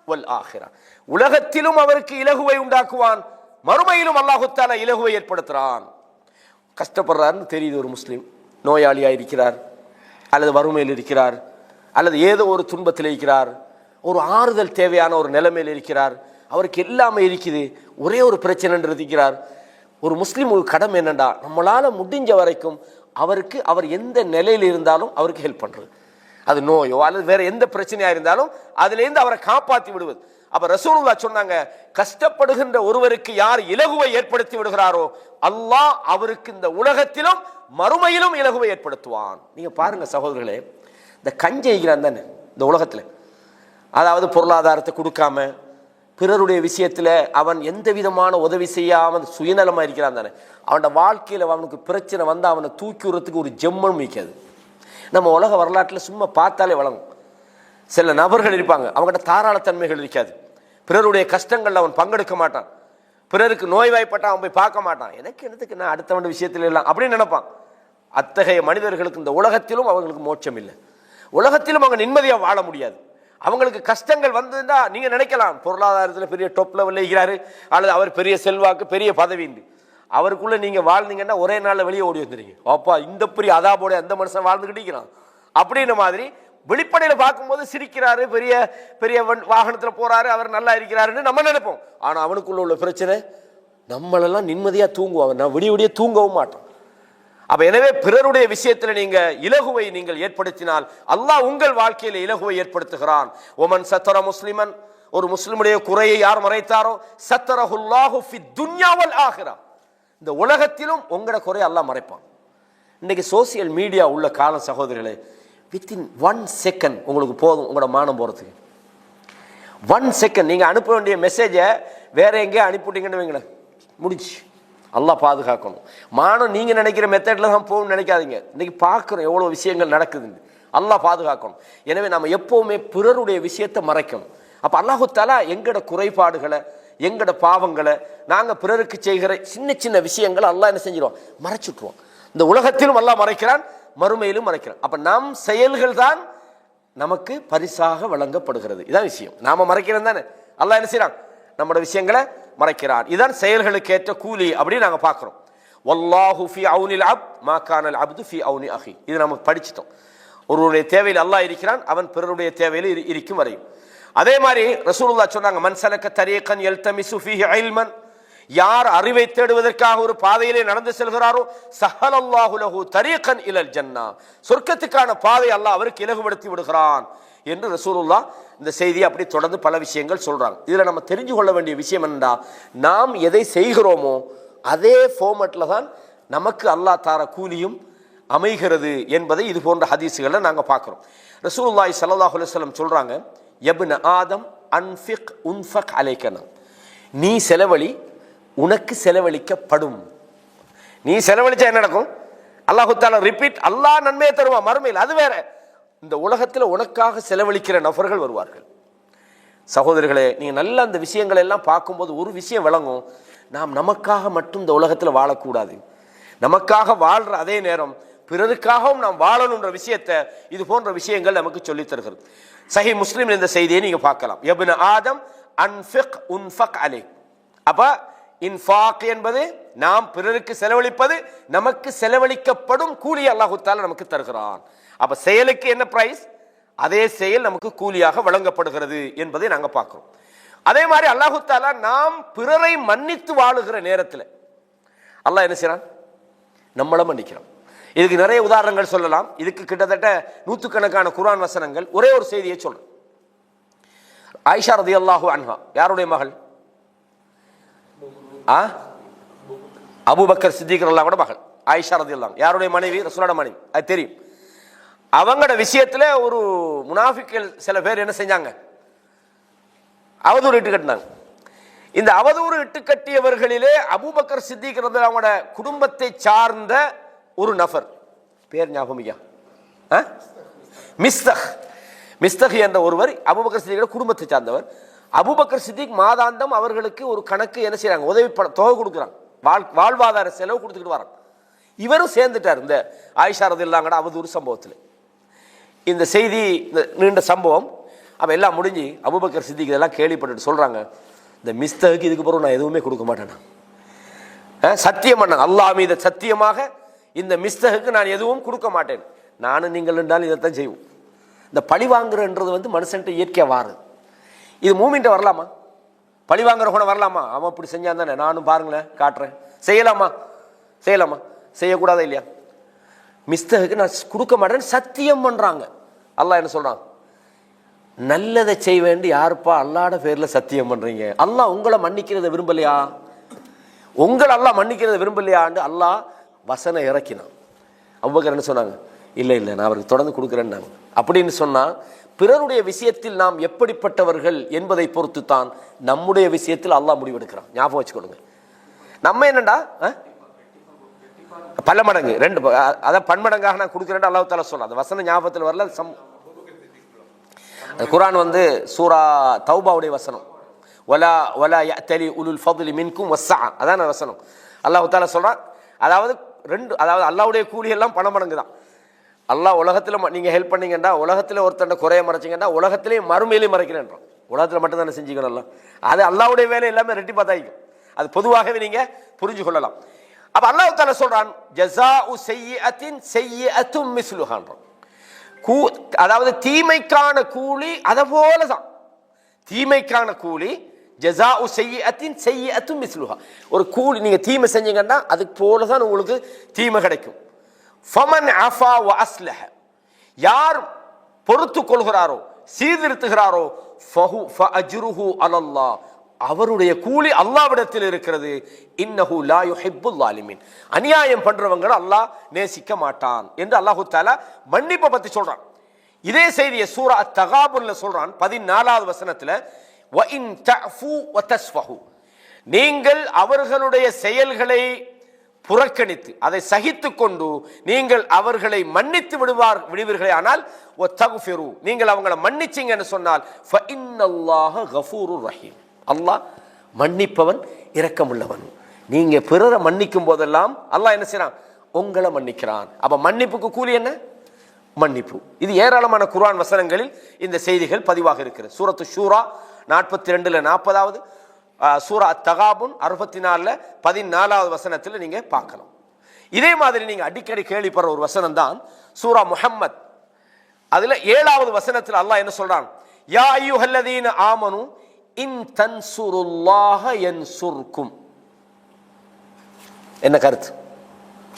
வல் ஆখিরা, உலகத்திலும் அவருக்கு இலகுவை உண்டாக்குவான், மறுமையிலும் அல்லாஹு தஆலா இலகுவை ஏற்படுத்துறான். கஷ்டப்படுறாருன்னு தெரியுது, ஒரு முஸ்லிம் நோயாளியா இருக்கிறார், அல்லது வறுமையில் இருக்கிறார், அல்லது ஏதோ ஒரு துன்பத்தில் இருக்கிறார், ஒரு ஆறுதல் தேவையான ஒரு நிலைமையில் இருக்கிறார், அவருக்கு எல்லாமே இருக்குது, ஒரே ஒரு பிரச்சனை இருக்கிறார். ஒரு முஸ்லீம் ஒரு கடமை என்னண்டா, நம்மளால முடிஞ்ச வரைக்கும் அவருக்கு, அவர் எந்த நிலையில் இருந்தாலும் அவருக்கு ஹெல்ப் பண்றது, அது நோயோ அல்லது வேற எந்த பிரச்சனையா இருந்தாலும் அதுலேருந்து அவரை காப்பாற்றி விடுவது. அப்ப ரசூலுல்லாஹ் சொன்னாங்க, கஷ்டப்படுகின்ற ஒருவருக்கு யார் இலகுவை ஏற்படுத்தி விடுகிறாரோ அல்லாஹ் அவருக்கு இந்த உலகத்திலும் மறுமையிலும் இலகுவை ஏற்படுத்துவான். நீங்க பாருங்க சகோதரர்களே, இந்த கஞ்சைகிறான் தானே இந்த உலகத்துல, அதாவது பொருளாதாரத்தை கொடுக்காம பிறருடைய விஷயத்துல அவன் எந்த விதமான உதவி செய்யாமல் சுயநலமா இருக்கிறான் தானே, அவனோட வாழ்க்கையில அவனுக்கு பிரச்சனை வந்தா அவனை தூக்கி விடுறதுக்கு ஒரு ஜெம்மன் மிக்காது. நம்ம உலக வரலாற்றில் சும்மா பார்த்தாலே வழங்கும். சில நபர்கள் இருப்பாங்க, அவங்ககிட்ட தாராளத்தன்மைகள் இருக்காது, பிறருடைய கஷ்டங்கள்ல அவன் பங்கெடுக்க மாட்டான். பிறருக்கு நோய்வாய்ப்பட்டா அவன் போய் பார்க்க மாட்டான். எனக்கு என்னத்துக்கு நான் அடுத்தவன் விஷயத்துல எல்லாம் அப்படின்னு நினைப்பான். அத்தகைய மனிதர்களுக்கு இந்த உலகத்திலும் அவங்களுக்கு மோட்சம் இல்லை, உலகத்திலும் அவங்க நிம்மதியா வாழ முடியாது. அவங்களுக்கு கஷ்டங்கள் வந்ததுன்னா நீங்க நினைக்கலாம் பொருளாதாரத்தில் பெரிய டாப் லெவலில் இருக்கிறாரு அல்லது அவர் பெரிய செல்வாக்கு பெரிய பதவி, அவருக்குள்ள நீங்க வாழ்ந்தீங்கன்னா ஒரே நாள்ல வெளியே ஓடி வந்துடுங்க. அப்பா இந்த பெரிய அதாபோட அந்த மனுஷன் வாழ்ந்துகிட்டு இருக்கிறான் அப்படின்ற மாதிரி வெளிப்படையில பார்க்கும்போது சிரிக்கிறாரு, பெரிய பெரிய வாகனத்துல போறாரு, அவர் நல்லா இருக்கிறாருன்னு நம்ம நினைப்போம். ஆனா அவனுக்குள்ள உள்ள பிரச்சனை நம்மளெல்லாம் நிம்மதியா தூங்குவாங்க, நான் விடிய விடிய தூங்கவும் மாட்டோம். அப்ப எனவே பிறருடைய விஷயத்துல நீங்க இலகுவை நீங்கள் ஏற்படுத்தினால் அல்லாஹ் உங்கள் வாழ்க்கையில இலகுவை ஏற்படுத்துகிறான். ஒமன் சத்தர முஸ்லிமன், ஒரு முஸ்லிமுடைய குறையை யார் மறைத்தாரோ சத்தரஹுல்லாஹு ஃபித் துன்யா வல் ஆகிரா, இந்த உலகத்திலும் உங்களோட குறையை அல்லாஹ் மறைப்பான். இன்னைக்கு சோசியல் மீடியா உள்ள காலம் சகோதரர்களே, வித்தின் 1 செகண்ட் உங்களுக்கு போதும் உங்களோட மானம் போறதுக்கு. 1 செகண்ட் நீங்க அனுப்ப வேண்டிய மெசேஜை வேற எங்கேயோ அனுப்பிவிட்டீங்கன்னு வைங்களேன், முடிச்சு. அல்லாஹ் பாதுகாக்கணும். மானம் நீங்க நினைக்கிற மெத்தட்ல தான் போகணும்னு நினைக்காதீங்க. இன்னைக்கு பார்க்குறோம் எவ்வளவு விஷயங்கள் நடக்குது, அல்லாஹ் பாதுகாக்கணும். எனவே நம்ம எப்பவுமே பிறருடைய விஷயத்தை மறைக்கணும். அப்ப அல்லாஹு தஆலா எங்கட குறைபாடுகளை எங்கட பாவங்களை நாங்க பிறருக்கு செய்கிற சின்ன சின்ன விஷயங்களை அல்லாஹ் என்ன செஞ்சிருவோம், மறைச்சுட்டுருவோம். இந்த உலகத்திலும் அல்லாஹ் மறைக்கிறான், மறுமையிலும் மறைக்கிறான். அப்ப நம் செயல்கள் தான் நமக்கு பரிசாக வழங்கப்படுகிறது. இதான் விஷயம். நாம மறைக்கிறோம் தானே, அல்லாஹ் என்ன செய்யறான், நம்மளோட விஷயங்களை மறைக்கிறான். இதான் செயல்களுக்கு ஏற்ற கூலி அப்படின்னு நாங்க பார்க்கிறோம். வல்லாஹு ஃபி அவுனில் அப்த் மா கானல் அப்து ஃபி அவுனி அஹி, இது நம்ம படிச்சிட்டோம். ஒருவருடைய தேவையில் அல்லாஹ் இருக்கிறான், அவன் பிறருடைய தேவையில் இருக்கும் வரையும். அதே மாதிரி ரசூலுல்லாஹ் சொன்னாங்க, மன் சலக தரீகன் யல்தமிசு ஃபீஹி இல்மன், யார் அறிவை தேடுவதற்காக ஒரு பாதையிலே நடந்து செல்கிறாரோ சஹலல்லாஹு லஹு தரீகன் இலல் ஜன்னா, சொர்க்கத்துக்கான பாதை அல்லாஹ் அவருக்கு இலகுபடுத்தி விடுகிறான் என்று ரசூலுல்லாஹ் இந்த செய்தியை அப்படி தொடர்ந்து பல விஷயங்கள் சொல்றாங்க. இதுல நம்ம தெரிஞ்சு கொள்ள வேண்டிய விஷயம் என்னடா, நாம் எதை செய்கிறோமோ அதே ஃபார்மட்ல தான் நமக்கு அல்லாஹ் தார கூலியும் அமைகிறது என்பதை இது போன்ற ஹதீஸுகளை நாங்க பார்க்கிறோம். ரசூலுல்லாஹி ஸல்லல்லாஹு அலைஹி வஸல்லம் சொல்றாங்க, யப்ன ஆதம் அன்ஃபிக் உன்ஃபக் அலைக்கனா, நீ செலவழி உனக்கு செலவழிக்கப்படும். நீ செலவழிச்சா என்ன நடக்கும், அல்லாஹு தஆலா ரிப்பீட், அல்லாஹ் நன்மையை தருவான் மறுமையில், அது வேற. இந்த உலகத்தில் உனக்காக செலவழிக்கிற நபர்கள் வருவார்கள். சகோதரர்களே, நீங்க நல்ல அந்த விஷயங்களை எல்லாம் பார்க்கும்போது ஒரு விஷயம் விளங்கும், நாம் நமக்காக மட்டும் இந்த உலகத்தில் வாழக்கூடாது, நமக்காக வாழ்ற அதே நேரம் பிறருக்காகவும் நாம் வாழணுன்ற விஷயத்தை இது போன்ற விஷயங்கள் நமக்கு சொல்லித் தருகிறது. சஹீஹ் முஸ்லிம் இந்த செய்தியை நீங்க பார்க்கலாம். யப்ன ஆதம் அன்ஃபிக் உன்ஃபக் அலைக். அப்ப இன்ஃபாக் என்பது நாம் பிறருக்கு செலவழிப்பது, நமக்கு செலவழிக்கப்படும் கூலி அல்லாஹு தஆலா நமக்கு தருகிறான். அப்ப செயலுக்கு என்ன பிரைஸ், அதே செயல் நமக்கு கூலியாக வழங்கப்படுகிறது என்பதை நாங்க பார்க்கிறோம். அதே மாதிரி அல்லாஹு தஆலா நாம் பிறரை மன்னித்து வாழுகிற நேரத்தில் அல்லாஹ் என்ன செய்யறான், நம்மளை மன்னிக்கிறான். இதுக்கு நிறைய உதாரணங்கள் சொல்லலாம். இதுக்கு கிட்டத்தட்ட நூற்றுக்கணக்கான குர்ஆன் வசனங்கள். ஒரே ஒரு செய்தியை சொல்றேன். ஆயிஷா ரலியல்லாஹு அன்ஹா யாருடைய மகள், அபூபக்கர் சித்திக் ரலியல்லாஹு மகள் ஆயிஷா ரலியல்லாஹு, யாருடைய மனைவி, ரசூலுல்லாஹ் மனைவி, அது தெரியும். அவங்களோட விஷயத்துல ஒரு முனாஃபிக்கள் சில பேர் என்ன செஞ்சாங்க, அவதூறு இட்டு கட்டினாங்க. இந்த அவதூறு இட்டு கட்டியவர்களிலே அபூபக்கர் சித்திக் ரலியல்லாஹு குடும்பத்தை சார்ந்த ஒரு நபர், பேர் ஞாபகம், மிஸ்தக். மிஸ்தக் என்ற ஒருவர் அபூபக்கர் சித்திக் குடும்பத்தை சார்ந்தவர். அபூபக்கர் சித்திக் மாதாந்தம் அவர்களுக்கு ஒரு கணக்கு என்ன செய்யறாங்க, உதவி தொகை கொடுக்குறாங்க, வாழ்வாதார செலவு கொடுத்துக்கிட்டு வராங்க. இவரும் சேர்ந்துட்டார் இந்த ஆயிஷா ரலியல்லாஹு அவதூறு சம்பவத்தில். இந்த செய்தி நீண்ட சம்பவம். அப்ப எல்லாம் முடிஞ்சு அபூபக்கர் சித்திக் இதெல்லாம் கேள்விப்பட்டு சொல்றாங்க, இந்த மிஸ்தகுக்கு இதுக்கு பிறகு நான் எதுவுமே கொடுக்க மாட்டேன், சத்தியம் பண்ணாங்க, அல்லாஹ் மீது சத்தியமாக இந்த மிஸ்தகுக்கு நான் எதுவும் கொடுக்க மாட்டேன், நானும் நீங்கள் என்றாலும் இதைத்தான் செய்வோம். இந்த பழி வாங்குறன்றது மனுஷன்ட்ட இயற்கையா வாருது. இது மூமின்ட்ட வரலாமா, பழி வாங்குற கூட வரலாமா, அவன் அப்படி செஞ்சான் தானே நானும் பாருங்களேன் காட்டுறேன், செய்யலாமா, செய்யலாமா, செய்யக்கூடாதா இல்லையா? மிஸ்தகுக்கு நான் கொடுக்க மாட்டேன்னு சத்தியம் பண்றாங்க. அல்லாஹ் என்ன சொல்றான், நல்லதை செய்ய வேண்டி யாருப்பா அல்லாஹ்ட பேர்ல சத்தியம் பண்றீங்க, அல்லாஹ் உங்களை மன்னிக்கிறத விரும்பலையா, உங்களை அல்லாஹ் மன்னிக்கிறத விரும்பலையான்னு அல்லாஹ் வசனம் இறக்கினான். அபூபக்கர் என்ன சொன்னாங்க, இல்லை இல்லை நான் அவருக்கு தொடர்ந்து கொடுக்குறேன்னாங்க. அப்படின்னு சொன்னா பிறருடைய விஷயத்தில் நாம் எப்படிப்பட்டவர்கள் என்பதை பொறுத்து தான் நம்முடைய விஷயத்தில் அல்லாஹ் முடிவெடுக்கிறான். ஞாபகம் வச்சுக்கொள்ளுங்க. நம்ம என்னண்டா பல மடங்கு ரெண்டு, அதான் பன்மடங்காக நான் கொடுக்குறேன் அல்லாஹ் தஆலா சொன்னான். அந்த வசனம் ஞாபகத்தில் வரல. குர்ஆன் சூரா தௌபாவுடைய வசனம், வலா வலா யஅ்தலி உலுல் ஃபضل மின்கும் வஸ்ஸா. அதான் வசனம். அல்லாஹ் தஆலா சொல்றான், அதாவது அதாவது அல்லாஹ்வுடைய கூலி எல்லாம் பண மடங்கு தான். அல்லாஹ் உலகத்தில் நீங்கள் ஹெல்ப் பண்ணீங்கன்னா, உலகத்தில் ஒருத்தண்ட குறைய மறைச்சிங்கன்னா உலகத்திலேயும் மறுமையிலையும் மறைக்கிறேன்றான். உலகத்தில் மட்டும் தானே செஞ்சுக்கணும். அது அல்லாஹ்வுடைய வேலை எல்லாமே ரெட்டிப்பாக தாய்க்கும். அது பொதுவாகவே நீங்கள் புரிஞ்சு கொள்ளலாம். அப்போ அல்லாஹ் தஆலா சொல்றான், ஜஸாஉ ஸய்யிஅத்தின் ஸய்யிஅத்தும் மிஸ்லுஹான்றான். அதாவது தீமைக்கான கூலி அதை போல தான். தீமைக்கான கூலி ஜஸாஉ ஸய்யிஅத்தின் ஸய்யிஅத்தும் மிஸ்லுஹா. ஒரு கூலி நீங்கள் தீமை செஞ்சீங்கன்னா அதுக்கு போல தான் உங்களுக்கு தீமை கிடைக்கும். ஃபமன் அஃபா வ அஸ்லஹ, யார் பொறுத்து கொள்கிறாரோ சீர்திருத்துகிறாரோ ஃபஅஜ்ருஹு அலல்லாஹ், அவருடைய கூலி அல்லாஹ்விடத்தில் இருக்கிறது. இன்னஹு லா யுஹிப்புல் ஸாலிமீன், அநியாயம் பண்றவங்களை அல்லாஹ் நேசிக்க மாட்டான் என்று அல்லாஹ் தஆலா மன்னிப்பை பத்தி சொல்றான். இதே செய்தியை சூரா அத்-தகாபுன்ல சொல்றான் 14வது வசனத்துல, வ இன் தஃபு வ தஸ்ஃபஹு, நீங்கள் அவர்களுடைய செயல்களை புறக்கணித்து அதை சகித்துக் கொண்டு நீங்கள் அவர்களை மன்னித்து விடுவீர்களே ஆனால் வ தக்ஃபிரு, நீங்கள் அவங்களை மன்னிச்சீங்கன்னு சொன்னால் ஃப இன்னல்லாஹ கஃபூருர் ரஹீம், அல்லாஹ் மன்னிப்பவன் இரக்கமுள்ளவன். நீங்க பிறரை மன்னிக்கும் போதெல்லாம் அல்லாஹ் என்ன செய்யறான்? உங்களை மன்னிக்கிறான். அப்ப மன்னிப்புக்கு கூலி என்ன? மன்னிப்பு. இது ஏராளமான குர்ஆன் வசனங்களில் இந்த செய்திகள் பதிவாக இருக்கிறது. சூரத்து ஷூரா 42ல 40வது, சூரா அத்-தகாபுன் 64ல 14வது வசனத்தில் நீங்க பார்க்கலாம். இதே மாதிரி நீங்க அடிக்கடி கேள்விப்படுற ஒரு வசனம் தான் சூரா முஹம்மத். அதுல 7வது வசனத்தில் அல்லாஹ் என்ன சொல்றான்? யா அய்யுஹல்லதீன ஆமனு இன் தன்சுருல்லாஹ யன்சுர்கும். என்ன கருத்து?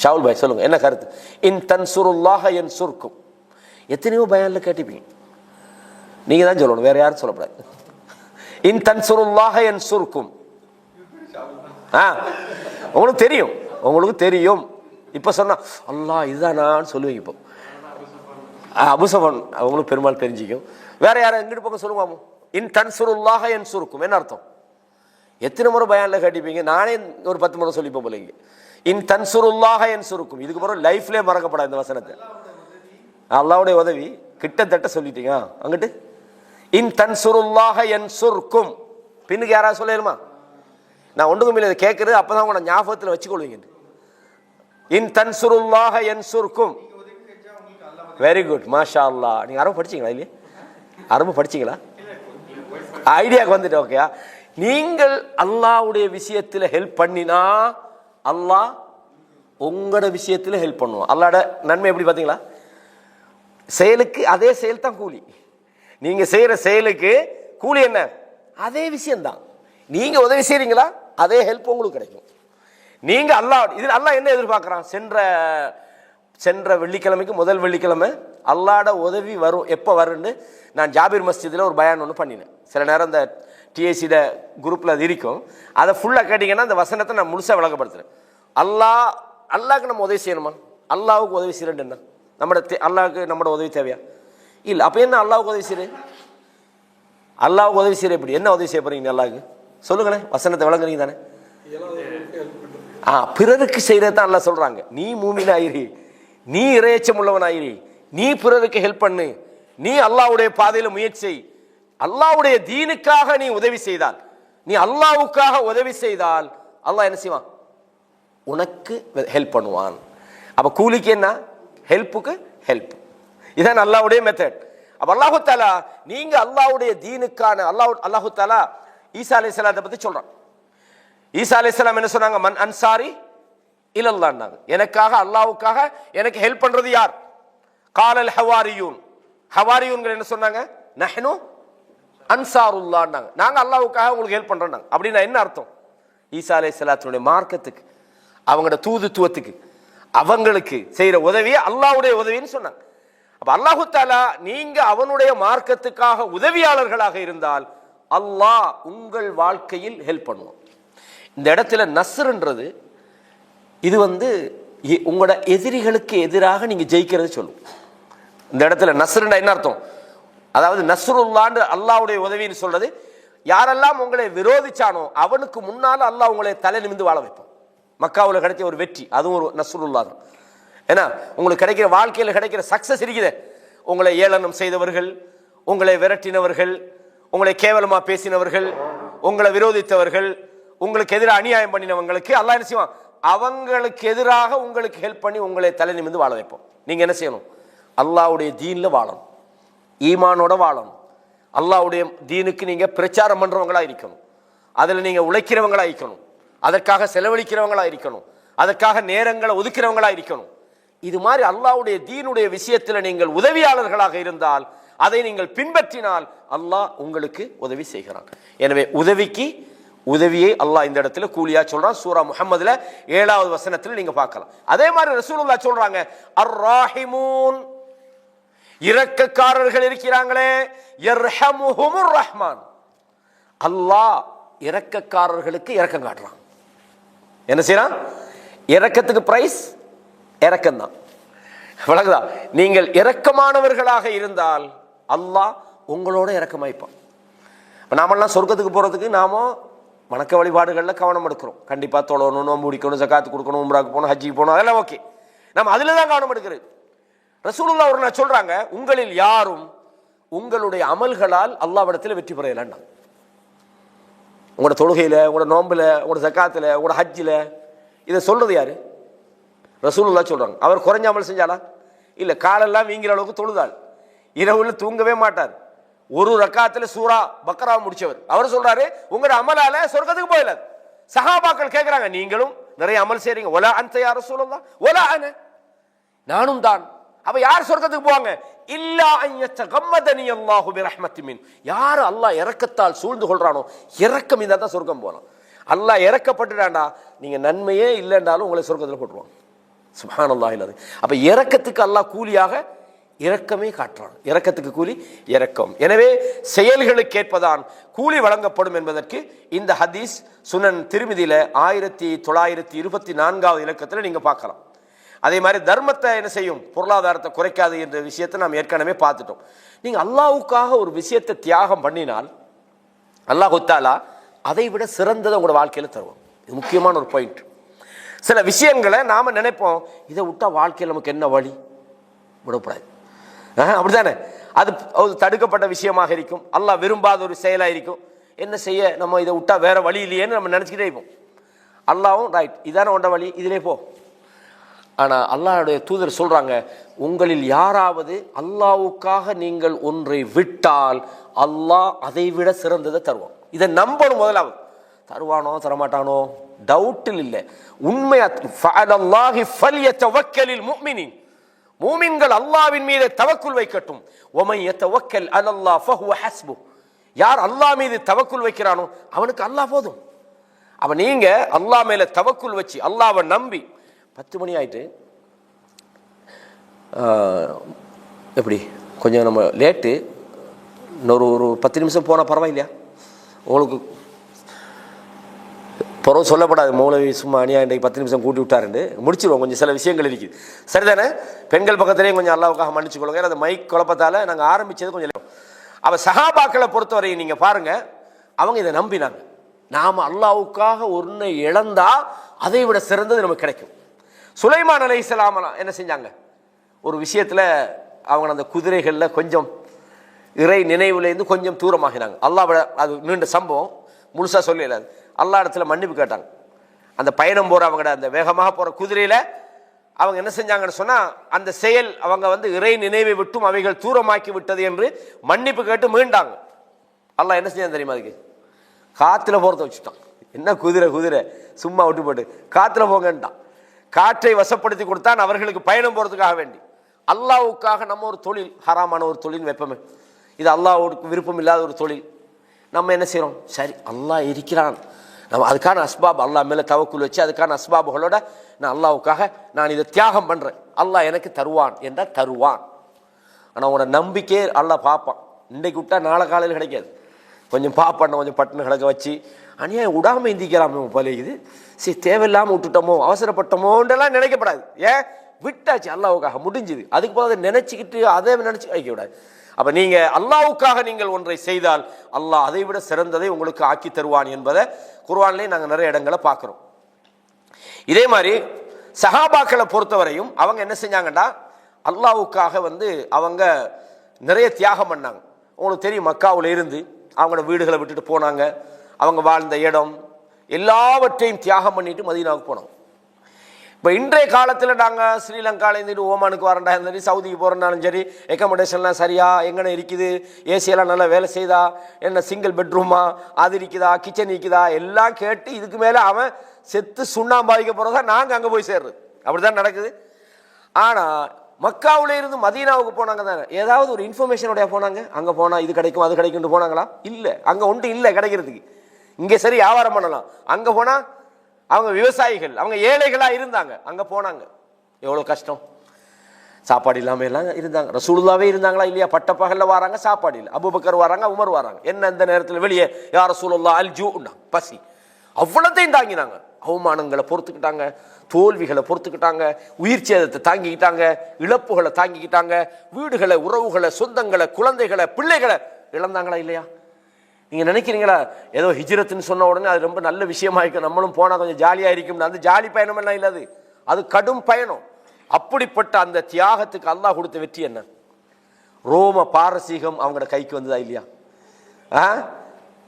ஷாவுல் பாய் சொல்லுங்க, என்ன கருத்து? இன் தன்சுருல்லாஹ யன்சுர்கும். எத்தனையோ பயான்ல கேட்டிப்பீங்க, நீங்க தான் சொல்லணும், வேற யாரும் சொல்லக்கூடாது. இன் தன்சுருல்லாஹ யன்சுர்கும். உங்களுக்கு தெரியும், உங்களுக்கு தெரியும். இப்ப சொன்னா அல்லாஹ் இதுதானான்னு சொல்லுவீங்க. இப்போ அபுசஃபான் அவங்களுக்கு பெருமாள் தெரிஞ்சிக்கும். வேற யாரும் எங்கிட்டு பக்கம் சொல்லுவாமோ? இன் தன்சுருல்லாஹ யன்சுர்கும் என்ன அர்த்தம்? எத்தனை முறை பயான்ல கேட்டிப்பீங்க, நானே ஒரு 10 முறை சொல்லிப்போம் போல. இன் தன்சுருல்லாஹ யன்சுர்கும், இதுக்கு பிறகு லைஃப்லேயே மறக்கப்படாது இந்த வசனத்தை. அல்லாஹ்வுடைய உதவி கிட்டத்தட்ட சொல்லிட்டீங்க. அங்கிட்டு இன் தன்சுருல்லாஹ யன்சுர்கும் பின்னுக்கு யாராவது சொல்லணுமா? நான் ஒன்றுக்கும் இல்லை, கேட்கறது அப்பதான் உங்களோட ஞாபகத்தில் வச்சுக்கொள்வீங்க. இன் தன்சுருல்லாஹ யன்சுர்கும். வெரி குட், மாஷா அல்லாஹ். நீங்க அரபு படிச்சீங்களா? இல்லையே, அரபு படிச்சீங்களா? ஐடியாவுக்கு வந்துட்டு ஓகே. நீங்கள் அல்லாஹ்வுடைய விஷயத்தில் ஹெல்ப் பண்ணினா அல்லாஹ் உங்களோட விஷயத்தில் ஹெல்ப் பண்ணுவோம். அல்லாஹ்வோட நன்மை எப்படி பார்த்தீங்களா? செயலுக்கு அதே செயல் தான் கூலி. நீங்க செய்யற செயலுக்கு கூலி என்ன? அதே விஷயம்தான். நீங்க உதவி செய்றீங்களா, அதே ஹெல்ப் உங்களுக்கு கிடைக்கும். நீங்க அல்லாஹ் இதில் அல்லாஹ் என்ன எதிர்பார்க்கிறான்? சென்ற வெள்ளிக்கிழமைக்கு முதல் வெள்ளிக்கிழமை அல்லாஹ்வோட உதவி வரும். எப்போ வரும்னு நான் ஜாபீர் மஸ்ஜிதில் ஒரு பயான் ஒன்று பண்ணினேன். சில நேரம் இந்த டிஏசிட குரூப்பில் அது இருக்கும், அதை ஃபுல்லாக கேட்டிங்கன்னா அந்த வசனத்தை நான் முழுசாக விளக்கப்படுத்துகிறேன். அல்லாஹ்க்கு நம்ம உதவி செய்யணுமா? அல்லாஹ்வுக்கு உதவி செய்யறது என்ன? அல்லாஹ்க்கு நம்மளோட உதவி தேவையா? இல்லை. அப்போ என்ன அல்லாஹ்வுக்கு உதவி செய்யுது? அல்லாஹ்வுக்கு உதவி செய்யற எப்படி? என்ன உதவி செய்ய போறீங்க அல்லாஹ்க்கு? சொல்லுங்களேன், வசனத்தை விளங்குறீங்க தானே? பிறருக்கு செய்யறது தான் அல்லாஹ் சொல்றாங்க. நீ மூமினாயிரி, நீ இறையச்சம் உள்ளவனாயிரி, நீ பிறருக்கு ஹெல்ப் பண்ணு, நீ அல்லாஹ்வுடைய பாதையில முயற்சி செய். அல்லாஹ்வுடைய தீனுக்காக நீ உதவி செய்தால், நீ அல்லாஹ்வுக்காக உதவி செய்தால் அல்லாஹ் என்ன செய்வான்? உனக்கு ஹெல்ப் பண்ணுவான். அப்ப கூலிக்கு என்ன? ஹெல்ப்புக்கு ஹெல்ப். இதான் அல்லாஹ்வுடைய மெத்தட். அப்ப அல்லாஹு தஆலா நீங்க அல்லாஹ்வுடைய தீனுக்கான அல்லாஹு தஆலா ஈசா அலைஹிஸ்ஸலாத்தை பத்தி சொல்றான். ஈசா அலைஹிஸ்ஸலாம் என்ன சொன்னாங்க? மன் அன்சாரி இலல்லாஹ்னாங்க. எனக்காக அல்லாஹ்வுக்காக எனக்கு ஹெல்ப் பண்றது யார்? காலல் ஹவாரியூன். ஹவாரியூன்கள் என்ன சொன்னாங்க? நஹ்னு அன்சாருல்லாஹ்னாங்க. நாங்க அல்லாஹ்வுக்காக உங்களுக்கு ஹெல்ப் பண்றோம். அப்படின்னா என்ன அர்த்தம்? ஈசா அலைஹிஸ்ஸலாத்துடைய மார்க்கத்துக்கு, அவங்களோட தூதுத்துவத்துக்கு, அவங்களுக்கு செய்யற உதவியை அல்லாஹ்வுடைய உதவின்னு சொன்னாங்க. அப்ப அல்லாஹு தஆலா நீங்க அவனுடைய மார்க்கத்துக்காக உதவியாளர்களாக இருந்தால் அல்லாஹ் உங்கள் வாழ்க்கையில் ஹெல்ப் பண்ணுவான். இந்த இடத்துல நஸ்ருன்றது இது உங்களோட எதிரிகளுக்கு எதிராக நீங்க ஜெயிக்கிறது சொல்லும். இந்த இடத்துல நஸ்ருன்னா என்ன அர்த்தம்? அதாவது நஸ்ருல்லான்னு அல்லாஹ்வுடைய உதவின்னு சொல்றது, யாரெல்லாம் உங்களை விரோதிச்சானோ அவனுக்கு முன்னால அல்லாஹ் உங்களை தலை நிமிந்து வாழ வைப்பான். மக்காவில் கிடைச்ச ஒரு வெற்றி, அதுவும் ஒரு நஸ்ருல்லா தான். ஏன்னா உங்களுக்கு கிடைக்கிற வாழ்க்கையில் கிடைக்கிற சக்சஸ் இருக்குது. உங்களை ஏளனம் செய்தவர்கள், உங்களை விரட்டினவர்கள், உங்களை கேவலமா பேசினவர்கள், உங்களை விரோதித்தவர்கள், உங்களுக்கு எதிராக அநியாயம் பண்ணினவங்களுக்கு அல்லாஹ் என்ன செய்வான், அவங்களுக்கு எதிராக உங்களுக்கு ஹெல்ப் பண்ணி உங்களை தலை நிமிர்ந்து வாழ வைப்போம். நீங்க என்ன செய்யணும், அல்லாஹ்வுடைய தீன்ல வாழணும், ஈமானோட வாழணும். அல்லாஹ்வுடைய தீனுக்கு நீங்க பிரச்சாரம் பண்றவங்களா இருக்கணும், அதுல நீங்க உழைக்கிறவங்களா இருக்கணும், அதற்காக செலவழிக்கிறவங்களா இருக்கணும், அதற்காக நேரங்களை ஒதுக்கிறவங்களா இருக்கணும். இது மாதிரி அல்லாஹ்வுடைய தீனுடைய விஷயத்துல நீங்கள் உதவியாளர்களாக இருந்தால், அதை நீங்கள் பின்பற்றினால் அல்லாஹ் உங்களுக்கு உதவி செய்கிறான். எனவே உதவியை அல்லாஹ் இந்த இடத்துல கூலியா சொல்றான். சூரா முஹம்மதுல 7வது வசனத்துல நீங்க பார்க்கலாம். அதே மாதிரி ரசூலுல்லாஹ் சொல்றாங்க, அர்-ராஹிமூன், இரக்கக்காரர்கள் இருக்கிறாங்களே, யர்ஹமுஹுமுர் ரஹ்மான், அல்லாஹ் இரக்கக்காரர்களுக்கு இரக்கம் காட்டுறான். என்ன செய்யறான்? இரக்கத்துக்கு பிரைஸ் இரக்கம் தான். விளங்குதா? நீங்கள் இரக்கமானவர்களாக இருந்தால் அல்லாஹ் உங்களோட இரக்கமாய்ப்பான். நாமெல்லாம் சொர்க்கத்துக்கு போறதுக்கு நாம வணக்க வழிபாடுகள்ல கவனம் எடுக்கிறோம். கண்டிப்பா தொழணும், நோன்பு முடிக்கணும், ஜகாத்து கொடுக்கணும், உம்ராக்கு போகணும், ஹஜ்ஜிக்கு போகணும், அதெல்லாம் ஓகே. நம்ம அதுல தான் கவனம் எடுக்கிறது. ரசூலுல்லாஹ் ஒரு நாள் சொல்றாங்க, உங்களில் யாரும் உங்களுடைய அமல்களால் அல்லாஹ்விடத்தில் வெற்றி பெறலாம். உங்களோட தொழுகையில, உங்களோட நோம்புல, உங்களோட ஜகாத்துல, உங்களோட ஹஜ்ஜில, இதை சொல்றது யாரு? ரசூலுல்லாஹ் சொல்றாங்க. அவர் குறைஞ்ச அமல் செஞ்சாலா? இல்ல, காலெல்லாம் வீங்கிற அளவுக்கு தொழுதாள், இரவுல தூங்கவே மாட்டார், ஒரு ரக்காத்துல சூரா பக்ரா முடிச்சவர். அவர் சொல்றாரு, உங்களோட அமலால சொர்க்கத்துக்கு போயிடாது. சஹாபாக்கள் கேட்கிறாங்க, நீங்களும் நிறைய அமல் செய்றீங்க, ஒலா அன்த யா ரசூலுல்லாஹ், ஒலா அன, நானும் தான். அப்ப யார் சொர்க்கத்துக்கு போவாங்க? இல்லா அன் யத்தகம்மதனி அல்லாஹு பிரஹ்மத்தின் மின், யார் அல்லாஹ் இரக்கத்தால் சூழ்ந்து கொள்றானோ, இரக்கம் இருந்தா தான் சொர்க்கம் போகலாம். அல்லாஹ் இரக்கப்பட்டுடாண்டா, நீங்க நன்மையே இல்லைன்றாலும் உங்களை சொர்க்கத்தில் போட்டுருவாங்க. சுப்ஹானல்லாஹ். அப்ப இரக்கத்துக்கு அல்லாஹ் கூலியாக இரக்கமே காட்டுறான். இரக்கத்துக்கு கூலி இரக்கம். எனவே செயல்களுக்கு ஏற்பதான் கூலி வழங்கப்படும் என்பதற்கு இந்த ஹதீஸ் சுனன் திருமிதியில 1924வது இலக்கத்தில் நீங்க பார்க்கலாம். அதே மாதிரி தர்மத்தை என்ன செய்யும், பொருளாதாரத்தை குறைக்காது என்ற விஷயத்தை நாம் ஏற்கனவே பார்த்துட்டோம். நீங்க அல்லாஹ்வுக்காக ஒரு விஷயத்தை தியாகம் பண்ணினால் அல்லாஹ் தஆலா அதை விட சிறந்ததை உங்களோட வாழ்க்கையில தருவோம். இது முக்கியமான ஒரு பாயிண்ட். சில விஷயங்களை நாம நினைப்போம், இதை விட்டா வாழ்க்கையில் நமக்கு என்ன வழி, விடக்கூடாது, அப்படித்தானே? அது தடுக்கப்பட்ட விஷயமாக இருக்கும், அல்லாஹ் விரும்பாத ஒரு செயலா இருக்கும். என்ன செய்ய, நம்ம இதை விட்டா வேற வழி இல்லையேன்னு நம்ம நினைச்சுக்கிட்டே இருப்போம். அல்லாஹ்வும் ரைட், இதான ஒன்ற வழி, இதிலே போ. ஆனா அல்லாஹ்வுடைய தூதர் சொல்றாங்க, உங்களில் யாராவது அல்லாஹ்வுக்காக நீங்கள் ஒன்றை விட்டால் அல்லாஹ் அதை விட சிறந்ததை தருவான். இதை நம்பணும். முதலாவது தருவானோ தரமாட்டானோ டவுட்டில் இல்லை, உண்மையா. ஃபஅலல்லாஹி ஃபல்யதவக்கலில் முஃமினீன், மூமின்கள் அல்லாஹ்வின் மீது தவக்குல் வைக்கட்டும். வமன் யதவக்கல் அலல்லாஹ் ஃபஹுவ ஹஸ்பு, யார் அல்லாஹ் மீது தவக்குல் வைக்கிறானோ அவனுக்கு அல்லாஹ் போதும். அப்ப நீங்க அல்லாஹ் மேல தவக்குல் வச்சு அல்லாஹ்வை நம்பி, 10 மணி ஆயிட்டு எப்படி கொஞ்சம் நம்ம லேட்டு, ஒரு 10 நிமிஷம் போனால் பரவாயில்லையா? உங்களுக்கு பிறகு சொல்லப்படாது, மௌலவி சும்மா அணியா இன்றைக்கு 10 நிமிஷம் கூட்டி விட்டாருன்னு முடிச்சிருவோம். கொஞ்சம் சில விஷயங்கள் இருக்குது, சரிதானே? பெண்கள் பக்கத்திலேயும் கொஞ்சம் அல்லாஹ்வுக்காக மன்னிச்சு கொள்ளுங்க. அந்த மைக் குழப்பத்தால் நாங்கள் ஆரம்பித்தது கொஞ்சம். அப்போ சஹாபாக்களை பொறுத்தவரை நீங்கள் பாருங்க, அவங்க இதை நம்பினாங்க. நாம் அல்லாஹ்வுக்காக ஒன்றை இழந்தா அதை விட சிறந்தது நமக்கு கிடைக்கும். சுலைமான் அலைஹிஸ்ஸலாம் என்ன செஞ்சாங்க, ஒரு விஷயத்தில் அவங்க அந்த குதிரைகளில் கொஞ்சம் இறை நினைவுலேருந்து கொஞ்சம் தூரமாகினாங்க. அல்லாஹ், அது நீண்ட சம்பவம், முழுசாக சொல்லல. அல்லாஹ் இடத்துல மன்னிப்பு கேட்டாங்க. அந்த பயணம் போகிற அவங்களோட அந்த வேகமாக போகிற குதிரையில் அவங்க என்ன செஞ்சாங்கன்னு சொன்னால், அந்த செயல் அவங்க இறை நினைவை விட்டும் அவைகள் தூரமாக்கி விட்டது என்று மன்னிப்பு கேட்டு மீண்டாங்க. அல்லாஹ் என்ன செஞ்சான் தெரியுமா, அதுக்கு காற்றுல போகிறத வச்சுட்டான். என்ன குதிரை சும்மா விட்டு போட்டு காற்றுல போங்கன்ட்டான். காற்றை வசப்படுத்தி கொடுத்தான் அவர்களுக்கு பயணம் போகிறதுக்காக வேண்டி. அல்லாஹ்வுக்காக நம்ம ஒரு தொழில், ஹராமான ஒரு தொழில் வைப்போமே, இது அல்லாஹ்வுக்கு விருப்பம் இல்லாத ஒரு தொழில், நம்ம என்ன செய்கிறோம், சரி அல்லாஹ் இருக்கிறான், நம்ம அதுக்கான அஸ்பாப் அல்லாஹ் மேலே தவக்குல் வச்சு அதுக்கான அஸ்பாபுகளோட நான் அல்லாஹ்வுக்காக நான் இதை தியாகம் பண்ணுறேன், அல்லாஹ் எனக்கு தருவான் என்றால் தருவான். ஆனால் உங்களோட நம்பிக்கையே அல்லாஹ் பார்ப்பான். இன்றைக்கு விட்டா நாளை காலையில் கிடைக்காது. கொஞ்சம் பார்ப்பான், கொஞ்சம் பட்டுன்னு கிடக்க வச்சு அநியாயம் விடாமல் இந்திக்கலாமோ போல இது, சரி தேவையில்லாமல் விட்டுட்டோமோ அவசரப்பட்டோமோன்றெல்லாம் நினைக்கப்படாது. ஏன் விட்டாச்சு, அல்லாஹ்வுக்காக முடிஞ்சுது. அதுக்கு போல அதை நினைச்சுக்கிட்டு அதை நினைச்சு வைக்க விடாது. அப்ப நீங்க அல்லாஹ்வுக்காக நீங்கள் ஒன்றை செய்தால் அல்லாஹ் அதை விட சிறந்ததை உங்களுக்கு ஆக்கி தருவான் என்பதை குர்ஆன்லயே நாங்கள் நிறைய இடங்களை பார்க்கிறோம். இதே மாதிரி சஹாபாக்களை பொறுத்தவரையும் அவங்க என்ன செஞ்சாங்கன்னா, அல்லாஹ்வுக்காக அவங்க நிறைய தியாகம் பண்ணாங்க. உங்களுக்கு தெரியும், மக்காவில் இருந்து அவங்களோட வீடுகளை விட்டுட்டு போனாங்க, அவங்க வாழ்ந்த இடம் எல்லாவற்றையும் தியாகம் பண்ணிட்டு மதீனாவுக்கு போனோம். இப்போ இன்றைய காலத்தில் நாங்கள் ஸ்ரீலங்காவில் இருந்துட்டு ஓமானுக்கு வரண்டா சரி, சவுதிக்கு போகிறனாலும் சரி, எக்கமடேஷன்லாம் சரியா எங்கே இருக்குது, ஏசியெல்லாம் நல்லா வேலை செய்தா, என்ன சிங்கிள் பெட்ரூமா, அது இருக்குதா, கிச்சன் இருக்குதா, எல்லாம் கேட்டு இதுக்கு மேலே அவன் செத்து சுண்ணாம்பாதிக்க போகிறதா நாங்கள் அங்கே போய் சேர்றது. அப்படி தான் நடக்குது. ஆனால் மக்காவில் இருந்து மதீனாவுக்கு போனாங்க தானே, ஏதாவது ஒரு இன்ஃபர்மேஷனோடைய போனாங்க. அங்கே போனால் இது கிடைக்கும் அது கிடைக்கும்னு போனாங்களா? இல்லை, அங்கே ஒன்று இல்லை கிடைக்கிறதுக்கு. இங்கே சரி வியாபாரம் பண்ணலாம், அங்கே போனால் அவங்க விவசாயிகள், அவங்க ஏழைகளாக இருந்தாங்க, அங்கே போனாங்க. எவ்வளோ கஷ்டம், சாப்பாடு இல்லாமல் எல்லாம் இருந்தாங்க. ரசூலுல்லாவே இருந்தாங்களா இல்லையா? பட்டப்பகலில் வராங்க, சாப்பாடு இல்லை. அபூபக்கர் வராங்க, உமர் வராங்க. என்ன இந்த நேரத்தில் வெளியே யா ரசூலுல்லாஹ் அல் ஜூ, பசி, அவ்வளோத்தையும் தாங்கினாங்க. அவமானங்களை பொறுத்துக்கிட்டாங்க, தோல்விகளை பொறுத்துக்கிட்டாங்க, உயிர் சேதத்தை தாங்கிக்கிட்டாங்க, இழப்புகளை தாங்கிக்கிட்டாங்க, வீடுகளை, உறவுகளை, சொந்தங்களை, குழந்தைகளை, பிள்ளைகளை இழந்தாங்களா இல்லையா? நீங்கள் நினைக்கிறீங்களா ஏதோ ஹிஜ்ரத்துன்னு சொன்ன உடனே அது ரொம்ப நல்ல விஷயமா இருக்கும், நம்மளும் போனால் கொஞ்சம் ஜாலியாக இருக்கும்? அந்த ஜாலி பயணம் எல்லாம் இல்லாது, அது கடும் பயணம். அப்படிப்பட்ட அந்த தியாகத்துக்கு அல்லாஹ் கொடுத்த வெற்றி என்ன? ரோம பாரசீகம் அவங்களோட கைக்கு வந்ததா இல்லையா?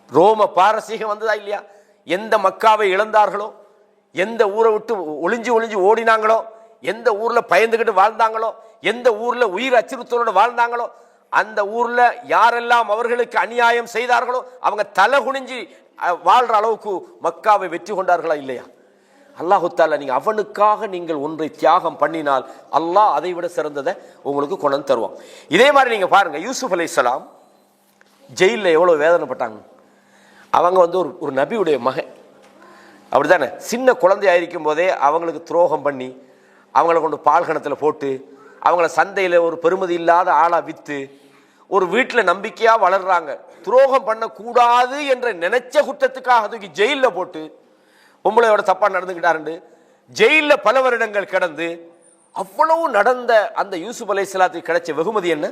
ரோம பாரசீகம் வந்ததா இல்லையா? எந்த மக்காவை இழந்தார்களோ, எந்த ஊரை விட்டு ஒளிஞ்சு ஒளிஞ்சு ஓடினாங்களோ, எந்த ஊர்ல பயந்துகிட்டு வாழ்ந்தாங்களோ, எந்த ஊர்ல உயிர் அச்சுறுத்தலோடு வாழ்ந்தாங்களோ, அந்த ஊர்ல யாரெல்லாம் அவர்களுக்கு அநியாயம் செய்தார்களோ அவங்க தலை குனிஞ்சு வாழ்ற அளவுக்கு மக்காவை வெற்றி கொண்டார்களா இல்லையா? அல்லாஹு தஆலா நீங்க அவனுக்காக நீங்கள் ஒன்றை தியாகம் பண்ணினால் அல்லாஹ் அதை விட சிறந்ததை உங்களுக்கு கொண்டு தருவான். இதே மாதிரி நீங்க பாருங்க, யூசுப் அலைஹிஸ்ஸலாம் ஜெயிலில் எவ்வளவு வேதனைப்பட்டாங்க. அவங்க ஒரு நபியுடைய மகன், அப்படித்தானே? சின்ன குழந்தையாயிருக்கும் போதே அவங்களுக்கு துரோகம் பண்ணி அவங்கள கொண்டு பால்கணத்தில் போட்டு அவங்கள சந்தையில் ஒரு பெருமதி இல்லாத ஆளா வித்து ஒரு வீட்டில் நம்பிக்கையா வளர்றாங்க. துரோகம் பண்ணக்கூடாது என்ற நினைச்ச குற்றத்துக்காக தூக்கி ஜெயிலில் போட்டு பொம்பளையோட தப்பா நடந்துக்கிட்டாரு ஜெயிலில் பல வருடங்கள் கிடந்து அவ்வளவு நடந்த அந்த யூசுப் அலைஹிஸ்ஸலாத்துக்கு கிடைச்ச வெகுமதி என்ன?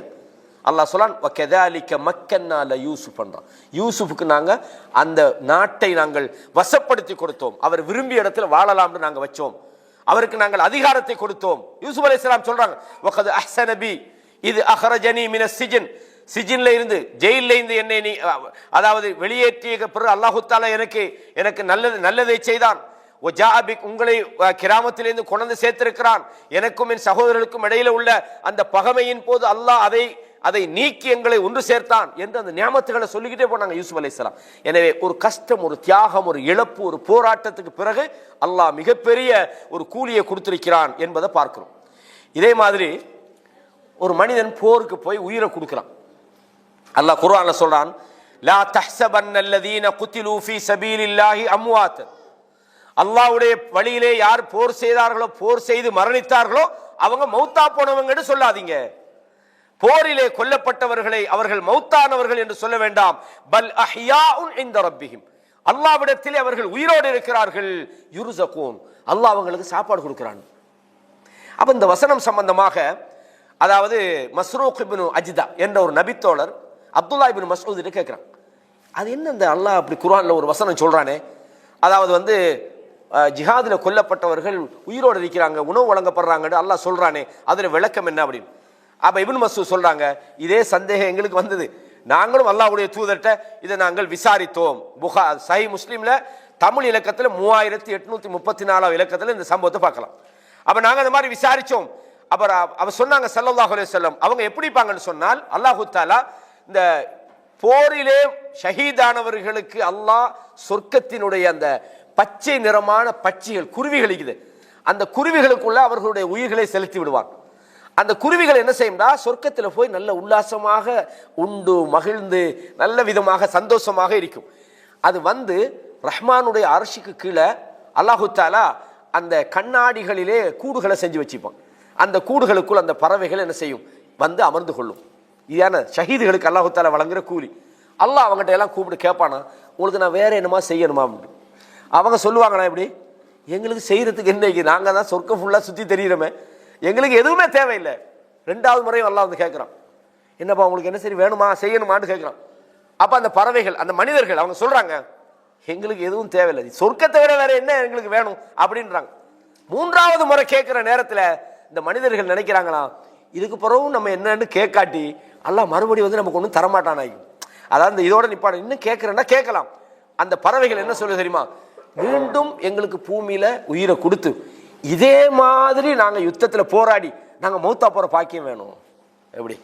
அல்லாஹ் சொல்லான், வகதாலிக மக்கன்னா லயூசுப் பண்றான். யூசுஃபுக்கு நாங்க அந்த நாட்டை நாங்கள் வசப்படுத்தி கொடுத்தோம், அவர் விரும்பிய இடத்துல வாழலாம்னு நாங்க வச்சோம், அவருக்கு நாங்கள் அதிகாரத்தை கொடுத்தோம். யூசுப் அலைஹிஸ்ஸலாம் சொல்றாங்க, வகத் அஹ்ஸன பி இது அஹ்ரஜனி மினஸ் சிஜன், சிஜின்ல இருந்து ஜெயில இருந்து என்னை நீ அதாவது வெளியேற்றிய பிறகு அல்லாஹு தஆலா எனக்கு நல்லதை செய்தான். உங்களை கிராமத்திலிருந்து கொண்டு சேர்த்திருக்கிறான். எனக்கும் என் சகோதரர்களுக்கும் இடையில உள்ள அந்த பகைமையின் போது அல்லாஹ் அதை நீக்கி எங்களை ஒன்று சேர்த்தான் என்று அந்த நியாமத்துகளை சொல்லிக்கிட்டே போனாங்க யூசுப் அலைஹிஸ்ஸலாம். எனவே ஒரு கஷ்டம், ஒரு தியாகம், ஒரு இழப்பு, ஒரு போராட்டத்துக்கு பிறகு அல்லாஹ் மிகப்பெரிய ஒரு கூலியை கொடுத்திருக்கிறான் என்பதை பார்க்கிறோம். இதே மாதிரி ஒரு மனிதன் போருக்கு போய் உயிரை கொடுக்கிறான். அல்லாஹ் குர்ஆன்ல சொல்றான், லா தஹ்ஸபன்னல்லதீன குத்திலூ ஃபீ ஸபீலில்லாஹி அம்வாத், அல்லாஹ்வுடைய வழியிலே யார் போர் செய்தார்களோ, போர் செய்து மரணித்தார்களோ அவங்க மௌத்தா போனவங்கன்னு சொல்லாதீங்க. போரிலே கொல்லப்பட்டவர்களை அவர்கள் மௌத்தானவர்கள் என்று சொல்ல வேண்டாம். பல் அஹ்யாஉன் இன்த ரப்பிஹிம், அல்லாஹ்விடத்திலே அவர்கள் உயிரோடு இருக்கிறார்கள். யுர்ஸகூன், அல்லாஹ் அவங்களுக்கு சாப்பாடு கொடுக்கிறான். அப்ப இந்த வசனம் சம்பந்தமாக அதாவது மஸ்ரூக் இப்னு அஜ்தா என்ற ஒரு நபித்தோழர் அப்துல்லா இப்னு மஸ்ஊத் கிட்ட கேட்கிறான், அது என்ன இந்த அல்லாஹ் அப்படி குர்ஆன்ல ஒரு வசனம் சொல்றானே, அதாவது ஜிஹாதில் கொல்லப்பட்டவர்கள் உயிரோடு இருக்கிறாங்க, உணவு வழங்கப்படுறாங்கன்னு அல்லாஹ் சொல்றானே, அதுல விளக்கம் என்ன அப்படின்னு. அப்ப இப்னு மஸ்ஊத் சொல்றாங்க, இதே சந்தேகம் எங்களுக்கு வந்தது, நாங்களும் அல்லாஹ்வுடைய தூதர்கிட்ட இதை நாங்கள் விசாரித்தோம். சஹீஹ் முஸ்லிம்ல தமிழ் இலக்கத்தில் 3834 இலக்கத்தில் இந்த சம்பவத்தை பார்க்கலாம். அப்ப நாங்க அந்த மாதிரி விசாரிச்சோம். அப்புறம் அவ சொன்னாங்க ஸல்லல்லாஹு அலைஹி வஸல்லம் அவங்க எப்படிப்பாங்கன்னு சொன்னால், அல்லாஹு தஆலா இந்த போரிலே ஷஹீதானவர்களுக்கு அல்லாஹ் சொர்க்கத்தினுடைய அந்த பச்சை நிறமான பட்சிகள், குருவிகள் இருக்குது, அந்த குருவிகளுக்குள்ள அவர்களுடைய உயிர்களை செலுத்தி விடுவாங்க. அந்த குருவிகள் என்ன செய்யும்டா, சொர்க்கத்தில் போய் நல்ல உல்லாசமாக உண்டு மகிழ்ந்து நல்ல விதமாக சந்தோஷமாக இருக்கும். அது ரஹ்மானுடைய அர்ஷுக்கு கீழே அல்லாஹு தஆலா அந்த கண்ணாடிகளிலே கூடுகளை செஞ்சு வச்சுப்பான். அந்த கூடுகளுக்குள் அந்த பறவைகள் என்ன செய்யும், அமர்ந்து கொள்ளும். இதான ஷஹீதுகளுக்கு அல்லாஹு தஆலா வழங்குற கூலி. அல்லாஹ் அவங்ககிட்ட எல்லாம் கூப்பிட்டு கேட்பானா, உங்களுக்கு நான் வேற என்னமா செய்யணுமா அப்படின்னு. அவங்க சொல்லுவாங்களா, இப்படி எங்களுக்கு செய்யறதுக்கு என்ன, நாங்க தான் சொர்க்கம் ஃபுல்லா சுத்தி தெரியுறோமே, எங்களுக்கு எதுவுமே தேவையில்லை. ரெண்டாவது முறையும் அல்லாஹ் கேட்கிறான், என்னப்பா உங்களுக்கு என்ன சரி வேணுமா செய்யணுமான்னு கேட்கிறான். அப்ப அந்த பறவைகள், அந்த மனிதர்கள் அவங்க சொல்றாங்க, எங்களுக்கு எதுவும் தேவையில்லை, சொர்க்கத்தை விட வேற என்ன எங்களுக்கு வேணும் அப்படின்றாங்க. மூன்றாவது முறை கேட்கிற நேரத்துல இந்த மனிதர்கள் நினைக்கிறாங்களா, இதுக்கு பிறகு நம்ம என்னன்னு கேட்காட்டி அல்லாஹ் மறுபடியும் நமக்கு ஒன்றும் தரமாட்டான். அதாவது இதோட நிப்பாடு, இன்னும் கேட்கிறேன்னா கேட்கலாம், அந்த பறவைகள் என்ன சொல்லுது தெரியுமா? மீண்டும் எங்களுக்கு பூமியில உயிரை கொடுத்து இதே மாதிரி நாங்க யுத்தத்துல போராடி நாங்க மௌத்தா போற பாக்கியம் வேணும். எப்படி?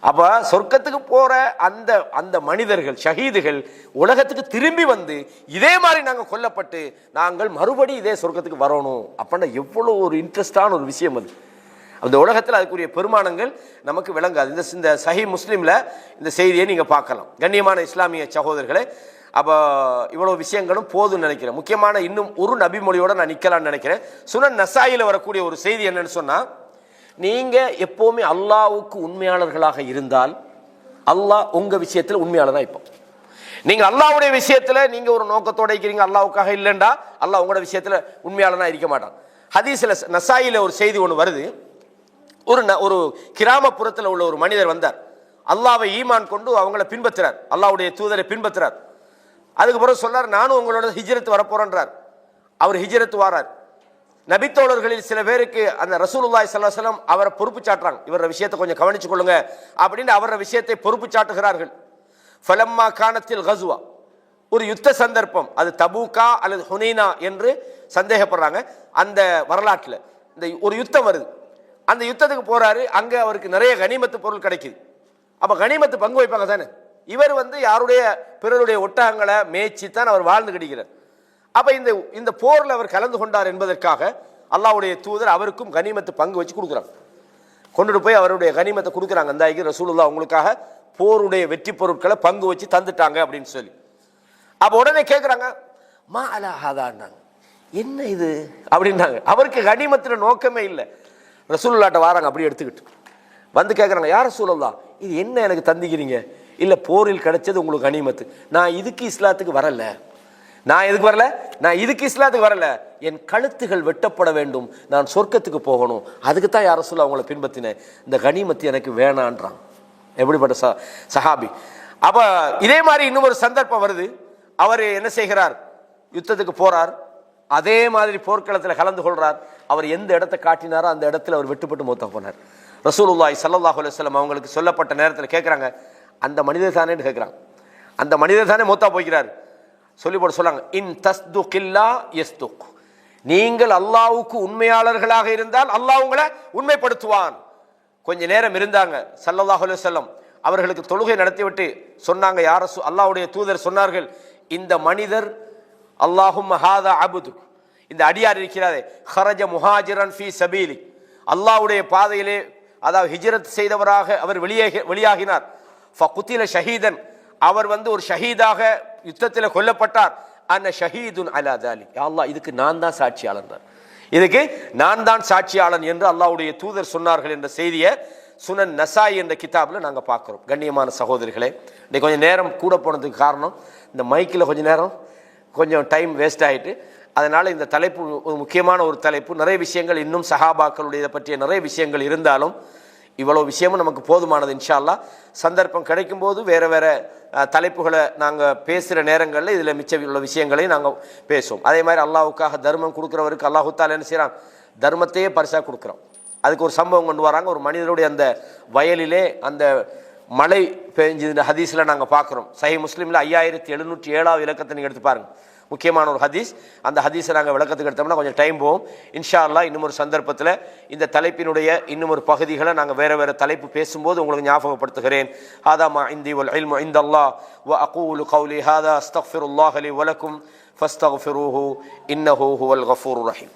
அப்ப சொர்க்கத்துக்கு போற அந்த அந்த மனிதர்கள் ஷஹீதுகள் உலகத்துக்கு திரும்பி வந்து இதே மாதிரி நாங்க கொல்லப்பட்டு நாங்கள் மறுபடி இதே சொர்க்கத்துக்கு வரணும் அப்படின்னா எவ்வளவு ஒரு இன்ட்ரெஸ்டான ஒரு விஷயம் அது. அந்த உலகத்தில் அதுக்குரிய பெருமானங்கள் நமக்கு விளங்காது. இந்த சஹீஹ் முஸ்லிம்ல இந்த செய்தியை நீங்க பார்க்கலாம். கண்ணியமான இஸ்லாமிய சகோதரர்களே, அப்போ இவ்வளவு விஷயங்களும் போதும்னு நினைக்கிறேன். முக்கியமான இன்னும் ஒரு நபி மொழியோட நான் நிக்கலாம்னு நினைக்கிறேன். சுனன் நசாயில வரக்கூடிய ஒரு செய்தி என்னன்னு சொன்னா, நீங்க எப்பவுமே அல்லாஹ்வுக்கு உண்மையாளர்களாக இருந்தால் அல்லாஹ் உங்க விஷயத்துல உண்மையாளர் தான். இப்போ நீங்க அல்லாஹ்வுடைய விஷயத்துல நீங்க ஒரு நோக்கத்தோட இருக்கிறீங்க, அல்லாஹ்வுக்காக இல்லைண்டா அல்லாஹ் உங்களோட விஷயத்துல உண்மையாளனா இருக்க மாட்டான். ஹதீஸ்ல நசாயில ஒரு செய்தி ஒன்று வருது. ஒரு கிராமப்புறத்தில் உள்ள ஒரு மனிதர் வந்தார். அல்லாஹ்வை ஈமான் கொண்டு அவங்கள பின்பற்றுறார், அல்லாஹ்வுடைய தூதரை பின்பற்றுறார். அதுக்கு பிறகு சொல்றார், நானும் உங்களோட ஹிஜ்ரத் வரப்போறேன்றார். அவர் ஹிஜ்ரத் வாரார். நபித்தோழர்களில் சில பேருக்கு அந்த ரசூலுல்லாஹி ஸல்லல்லாஹு அலைஹி வஸல்லம் அவரை பொறுப்பு சாட்டுறாங்க, இவர விஷயத்தை கொஞ்சம் கவனிச்சு கொள்ளுங்க அப்படின்னு அவர விஷயத்தை பொறுப்பு சாட்டுகிறார்கள். ஃபலம்மா கானத்தில் கஸ்வா, ஒரு யுத்த சந்தர்ப்பம், அது தபூக்கா அல்லது ஹுனைனா என்று சந்தேகப்படுறாங்க. அந்த வரலாற்றில் இந்த ஒரு யுத்தம் வருது. அந்த யுத்தத்துக்கு போறாரு. அங்க அவருக்கு நிறைய கனிமத்து பொருள் கிடைக்குது. அப்ப கனிமத்து பங்கு வைப்பாங்க தானே. இவர் யாருடைய பிறருடைய ஒட்டகங்களை மேய்ச்சி தான் அவர் வாழ்ந்து கிடைக்கிறார். அப்ப இந்த போர்ல அவர் கலந்து கொண்டார் என்பதற்காக அல்லாஹ்வுடைய தூதர் அவருக்கும் கனிமத்து பங்கு வச்சு கொடுக்குறாங்க. கொண்டுட்டு போய் அவருடைய கனிமத்தை கொடுக்குறாங்க. அந்த ரசூலுல்லாஹ் உங்களுக்காக போருடைய வெற்றி பொருட்களை பங்கு வச்சு தந்துட்டாங்க அப்படின்னு சொல்லி. அப்ப உடனே கேட்குறாங்க, மா அலா ஹாதான்னாங்க, என்ன இது அப்படின்னாங்க. அவருக்கு கனிமத்துல நோக்கமே இல்லை. ரசூலுல்லாஹ்ட்ட வாராங்க அப்படி எடுத்துக்கிட்டு வந்து கேட்குறாங்க, யார் ரசூலுல்லாஹ் இது என்ன எனக்கு தந்திக்கிறீங்க? இல்லை, போரில் கிடைச்சது உங்களுக்கு கனிமத்து. நான் இதுக்கு இஸ்லாத்துக்கு வரல. நான் எதுக்கு வரல? நான் இதுக்கு இஸ்லாத்துக்கு வரல. என் கழுத்துகள் வெட்டப்பட வேண்டும், நான் சொர்க்கத்துக்கு போகணும், அதுக்கு தான் யார் ரசூலுல்லாஹ் அவங்கள பின்பற்றினேன். இந்த கனிமத்து எனக்கு வேணான்றான். எப்படிப்பட்ட சஹாபி. அப்ப இதே மாதிரி இன்னும் ஒரு சந்தர்ப்பம் வருது. அவர் என்ன செய்கிறார்? யுத்தத்துக்கு போறார். அதே மாதிரி போர்க்களத்தில் கலந்து கொள்றார். அவர் எந்த இடத்தை காட்டினாரோ அந்த இடத்துல அவர் வெட்டுப்பட்டு மௌத்தா போனார். ரசூலுல்லாஹி ஸல்லல்லாஹு அலைஹி வஸல்லம் அவங்களுக்கு சொல்லப்பட்ட நேரத்தில் கேட்குறாங்க, அந்த மனிதர் தானேன்னு கேட்குறாங்க. அந்த மனிதர் தானே மௌத்தா போய்கிறார் சொல்லி போட்டு சொல்லாங்க, இன் தஸ்துகில்லா யஸ்துக், நீங்கள் அல்லாஹ்வுக்கு உண்மையாளர்களாக இருந்தால் அல்லாஹ் உங்களை உண்மைப்படுத்துவான். கொஞ்ச நேரம் இருந்தாங்க. ஸல்லல்லாஹு அலைஹி வஸல்லம் அவர்களுக்கு தொழுகை நடத்திவிட்டு சொன்னாங்க, யார் அல்லாஹ்வுடைய தூதர் சொன்னார்கள், இந்த மனிதர் அல்லாஹும்ம ஹாதா அபுது, இந்த அடியார் இருக்கிறாரே, ஹரஜ முஹாஜிரன் ஃபீ சபீலி, அல்லாஹ்வுடைய பாதையிலே அதாவது ஹிஜ்ரத் செய்தவராக அவர் வெளியாகினார். ஃபகுத்தில ஷஹீதன், அவர் ஒரு ஷஹீதாக யுத்தத்தில் கொல்லப்பட்டார். அன்ன ஷஹீதுன் அலா தாலிக், யா அல்லாஹ் இதுக்கு நான் தான் சாட்சியாளன், இதுக்கு நான் தான் சாட்சியாளன் என்று அல்லாஹ்வுடைய தூதர் சொன்னார்கள் என்ற செய்தியை சுனன் நசாயி என்ற கிதாபில் நாங்கள் பார்க்குறோம். கண்ணியமான சகோதரிகளே, இன்னைக்கு கொஞ்சம் நேரம் கூட போனதுக்கு காரணம் இந்த மைக்கில் கொஞ்சம் டைம் வேஸ்ட் ஆகிட்டு, அதனால் இந்த தலைப்பு ஒரு முக்கியமான ஒரு தலைப்பு. நிறைய விஷயங்கள் இன்னும் சஹாபாக்களுடைய பற்றிய நிறைய விஷயங்கள் இருந்தாலும் இவ்வளோ விஷயமும் நமக்கு போதுமானது. இன்ஷா அல்லாஹ் சந்தர்ப்பம் கிடைக்கும் போது வேறு வேறு தலைப்புகளை நாங்கள் பேசுகிற நேரங்களில் இதில் மிச்சம் உள்ள விஷயங்களையும் நாங்கள் பேசுவோம். அதே மாதிரி அல்லாஹ்வுக்காக தர்மம் கொடுக்குறவருக்கு அல்லாஹு தஆலா என்ன செய்கிறான்? தர்மத்தையே பரிசாக கொடுக்குறோம். அதுக்கு ஒரு சம்பவம் கொண்டு வராங்க. ஒரு மனிதருடைய அந்த வயலிலே அந்த மழை பெஞ்சது ஹதீஸில் நாங்கள் பார்க்குறோம். சஹீஹ் முஸ்லிமில் 5707 இலக்கத்தை நீங்கள் எடுத்து பாருங்கள். முக்கியமான ஒரு ஹதீஸ். அந்த ஹதீஸை நாங்கள் விளக்கத்துக்கு எடுத்தோம்னா கொஞ்சம் டைம் போகும். இன்ஷா அல்லாஹ் இன்னும் ஒரு சந்தர்ப்பத்தில் இந்த தலைப்பினுடைய இன்னும் ஒரு பகுதிகளை நாங்கள் வேறு தலைப்பு பேசும்போது உங்களுக்கு ஞாபகப்படுத்துகிறேன். ஹாதா மா இந்தி வல் இல்மு இந்தல்லாஹ் வ அகூலு கௌலி ஹாதா அஸ்தக்ஃபிருல்லாஹ லி வ லக்கும் ஃபஸ்தக்ஃபிரூஹு இன்னஹு ஹுவல் கஃபூருர் ரஹீம்.